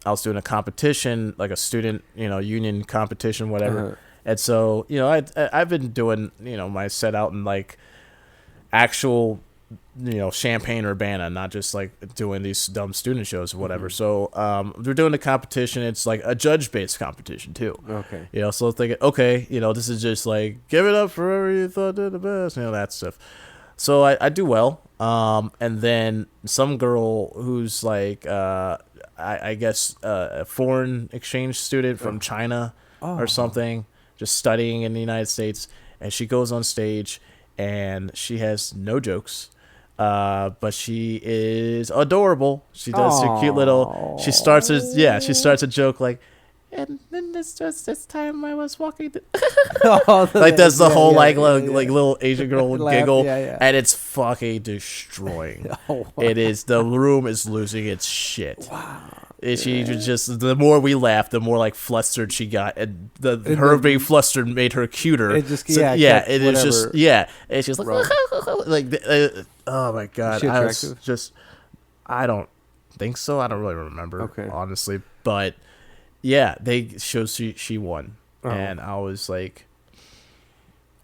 was doing a competition, like a student, union competition, whatever. Uh-huh. And so, I've been doing, my set out in like actual, Champaign Urbana, not just like doing these dumb student shows or whatever. Mm-hmm. So, we're doing the competition. It's like a judge-based competition too. Okay. So thinking, okay, this is just like give it up for whoever you thought did the best, that stuff. So I do well. And then some girl who's like, I guess a foreign exchange student from China or something, just studying in the United States, and she goes on stage and she has no jokes, but she is adorable. She does her cute little. She starts a joke like, and then this time I was walking. Like that's the whole little Asian girl would giggle, and it's fucking destroying. It is. The room is losing its shit. Wow. She just, the more we laughed, the more like flustered she got, and her being flustered made her cuter. It just it is just and she's like oh my god, Is she attractive? I don't think so. I don't really remember, honestly, but yeah, they showed she won, and I was like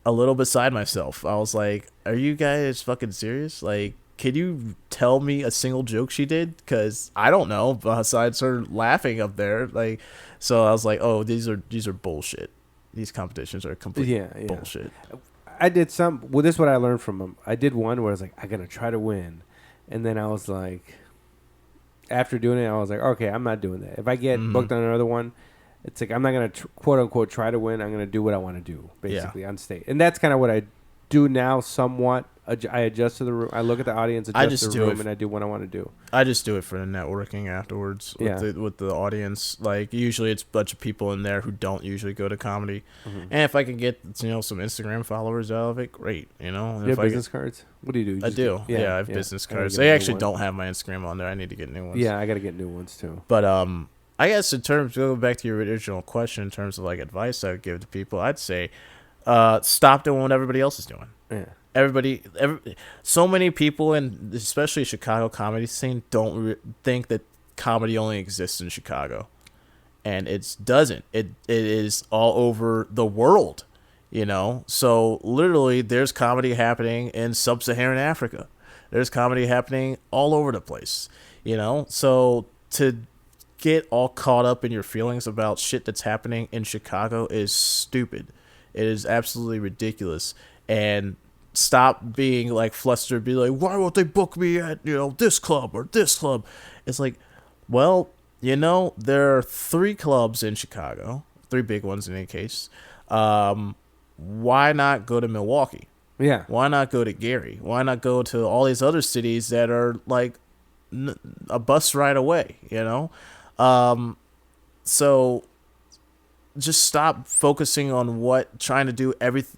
a little beside myself. I was like, are you guys fucking serious? Like, can you tell me a single joke she did? Because I don't know, besides her laughing up there. Like, so I was like, oh, these are bullshit. These competitions are complete bullshit. I did some. Well, this is what I learned from them. I did one where I was like, I'm gonna try to win, and then I was like, after doing it, I was like, okay, I'm not doing that. If I get booked on another one, it's like I'm not gonna quote unquote try to win. I'm gonna do what I want to do, basically on stage, and that's kind of what I do now. Somewhat, I adjust to the room. I look at the audience, adjust the room, and I do what I want to do. I just do it for the networking afterwards with the audience. Like usually it's a bunch of people in there who don't usually go to comedy, and if I can get some Instagram followers out of it, great. You have business cards? What do you do? I do. I have business cards. They actually don't have my Instagram on there. I need to get new ones. Yeah, I got to get new ones too. But I guess in terms, going back to your original question, in terms of like advice I would give to people, I'd say stop doing what everybody else is doing. Yeah. So many people, and especially Chicago comedy scene, don't think that comedy only exists in Chicago, and it doesn't. It is all over the world, So literally, there's comedy happening in sub-Saharan Africa. There's comedy happening all over the place, So to get all caught up in your feelings about shit that's happening in Chicago is stupid. It is absolutely ridiculous, and stop being like flustered, be like, why won't they book me at this club or this club? It's like, well, there are 3 clubs in Chicago, 3 big ones in any case. Why not go to Milwaukee? Yeah. Why not go to Gary? Why not go to all these other cities that are like a bus ride away? So just stop focusing on trying to do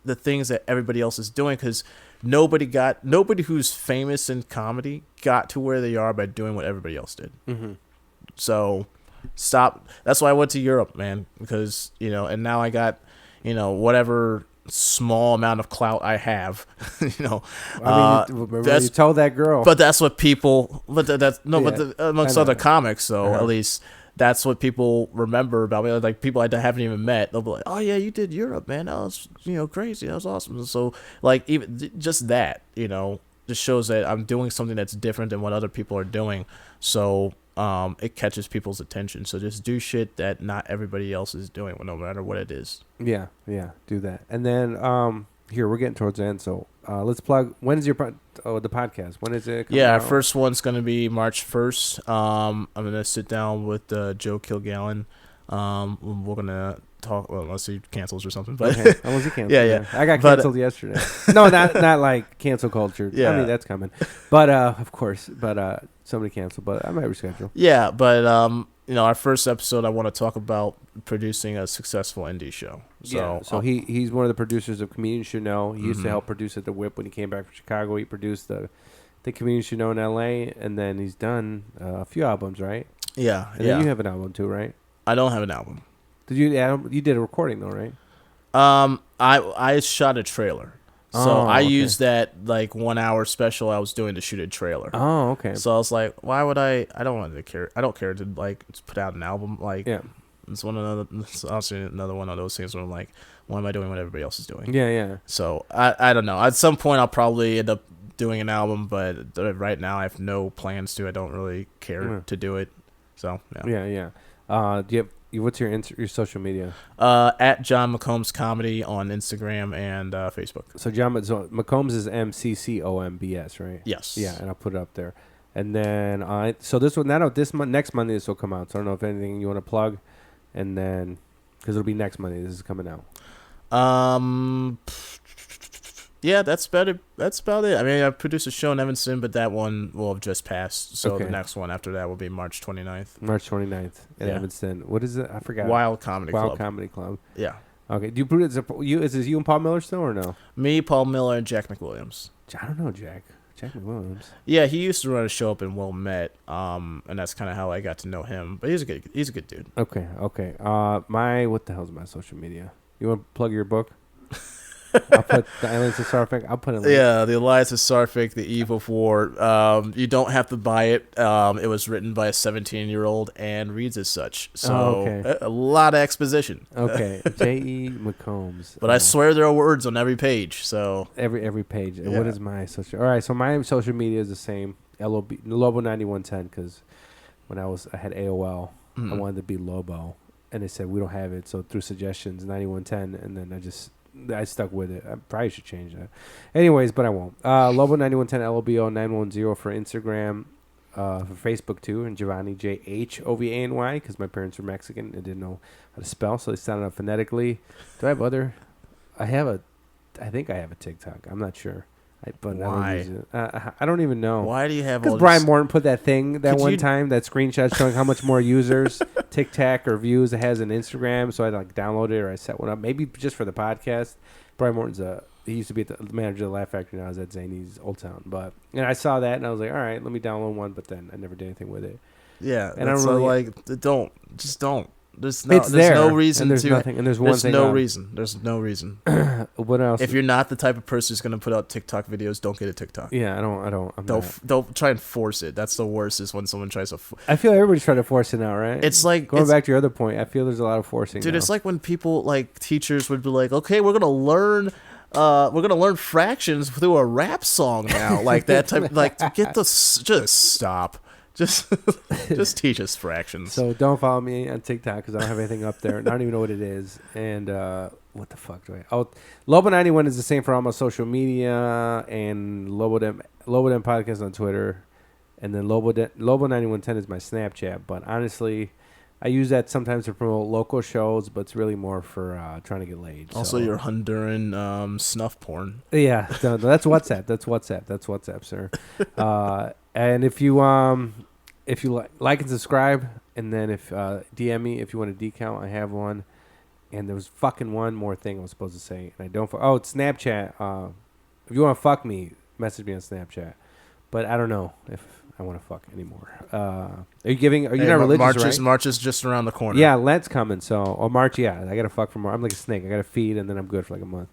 the things that everybody else is doing, because nobody who's famous in comedy got to where they are by doing what everybody else did. Mm-hmm. So stop. That's why I went to Europe, man, because and now I got whatever small amount of clout I have, I mean, you told that girl. But that's what people. But that's no. Yeah, But amongst other comics, though, at least that's what people remember about me. Like people I haven't even met, they'll be like, "Oh yeah, you did Europe, man. That was crazy. That was awesome." So like even just that, just shows that I'm doing something that's different than what other people are doing. So it catches people's attention. So just do shit that not everybody else is doing, no matter what it is. Yeah, do that. And then here we're getting towards the end, so let's plug. When is the podcast? When is it? Yeah, our first one's gonna be March 1st. I'm gonna sit down with Joe Kilgallon. We're gonna talk. Well, unless he cancels or something. But okay. Unless he cancels. Yeah. I got canceled yesterday. No, not like cancel culture. Yeah. I mean that's coming. But of course. But somebody canceled. But I might reschedule. Yeah, but our first episode, I want to talk about producing a successful indie show. So he's one of the producers of Comedians Should Know. He used to help produce at the Whip when he came back from Chicago. He produced the Comedians Should Know in L.A. and then he's done a few albums, right? Yeah. And then you have an album too, right? I don't have an album. Did you? You did a recording though, right? I shot a trailer. So I okay. used that 1 hour special I was doing to shoot a trailer. Oh, okay. So I was like, why would I don't want to care. I don't care to put out an album. Yeah. It's honestly another one of those things where I'm like, why am I doing what everybody else is doing? Yeah. So I don't know. At some point I'll probably end up doing an album, but right now I have no plans to. I don't really care to do it. So Yeah. Do you have? What's your social media? At John McCombs Comedy on Instagram and Facebook. So McCombs is McCombs, right? Yes. Yeah, and I'll put it up there. And then so this one next Monday this will come out. So I don't know if anything you want to plug, and then because it'll be next Monday. This is coming out. Yeah, that's about it. I mean, I produced a show in Evanston, but that one will have just passed. So the next one after that will be March 29th. March 29th in Evanston. What is it? I forgot. Wild Comedy Club. Yeah. Okay. Do you produce is this you and Paul Miller still or no? Me, Paul Miller, and Jack McWilliams. I don't know Jack McWilliams. Yeah, he used to run a show up in Wilmette, and that's kind of how I got to know him. But he's a good dude. Okay. What the hell's my social media? You want to plug your book? I'll put the Alliance of Sarfank. I'll put it. Yeah, the Alliance of Sarfank, the Eve of War. You don't have to buy it. It was written by a 17-year-old and reads as such. So a lot of exposition. Okay, J.E. McCombs. But I swear there are words on every page. So every page. Yeah. What is my social? All right, so my social media is the same. Lobo 9110 because when I had AOL, I wanted to be Lobo, and they said we don't have it. So through suggestions, 9110, and then I stuck with it. I probably should change that. Anyways, but I won't. Lobo 9110 LOBO 910 for Instagram, for Facebook too, and Giovanni JHOVANY because my parents are Mexican and didn't know how to spell, so they sounded out phonetically. Do I have other? I think I have a TikTok. I'm not sure. But why? I don't use it. I don't even know. Why do you have all Because Brian Morton put that thing time, that screenshot showing how much more users, TikTok or views it has on Instagram. So I downloaded it or I set one up, maybe just for the podcast. Brian Morton's he used to be the manager of the Laugh Factory. Now he's at Zany's Old Town. And I saw that and I was like, all right, let me download one. But then I never did anything with it. Yeah, and I don't don't. There's no reason and there's to. Nothing, and there's one thing. There's no reason. What else? If you're not the type of person who's gonna put out TikTok videos, don't get a TikTok. Yeah, I don't. Don't try and force it. That's the worst. Is when someone tries to. I feel everybody's trying to force it now, right? It's like going back to your other point. I feel there's a lot of forcing. Dude, now. It's like when people teachers would be like, "Okay, we're gonna learn fractions through a rap song now." Like that type. Just stop. Just teach us fractions. So don't follow me on TikTok because I don't have anything up there. And I don't even know what it is. And what the fuck do I? Oh, Lobo 91 is the same for all my social media and Lobo Dem podcast on Twitter, and then Lobo 9110 is my Snapchat. But honestly, I use that sometimes to promote local shows, but it's really more for trying to get laid. Also, your Honduran snuff porn. Yeah, no, that's WhatsApp. That's WhatsApp, sir. And if you like and subscribe, and then if DM me if you want a decal, I have one. And there was fucking one more thing I was supposed to say, and I don't. It's Snapchat. If you want to fuck me, message me on Snapchat. But I don't know if I want to fuck anymore. Are you giving? Are you not religious? Right? March is just around the corner. Yeah, Lent's coming. So or March. Yeah, I gotta fuck for March. I'm like a snake. I gotta feed and then I'm good for like a month.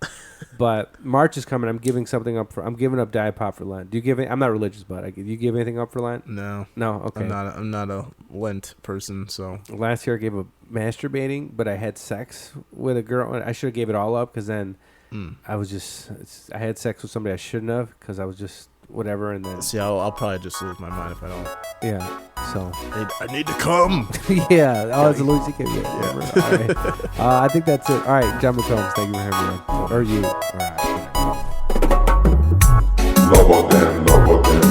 But March is coming. I'm giving something up for. I'm giving up Diet Pop for Lent. Do you give? I'm not religious, but do you give anything up for Lent? No. No. Okay. I'm not a Lent person. So last year I gave up masturbating, but I had sex with a girl. I should have gave it all up because then I was just. I had sex with somebody I shouldn't have because I was just. Whatever, and then see, I'll probably just lose my mind if I don't. Yeah, so I need to come. yeah, oh, it's a Louis C.K. Yeah. All right. I think that's it. All right, John McCombs, thank you for having me on. Or you. All right. Lobo then.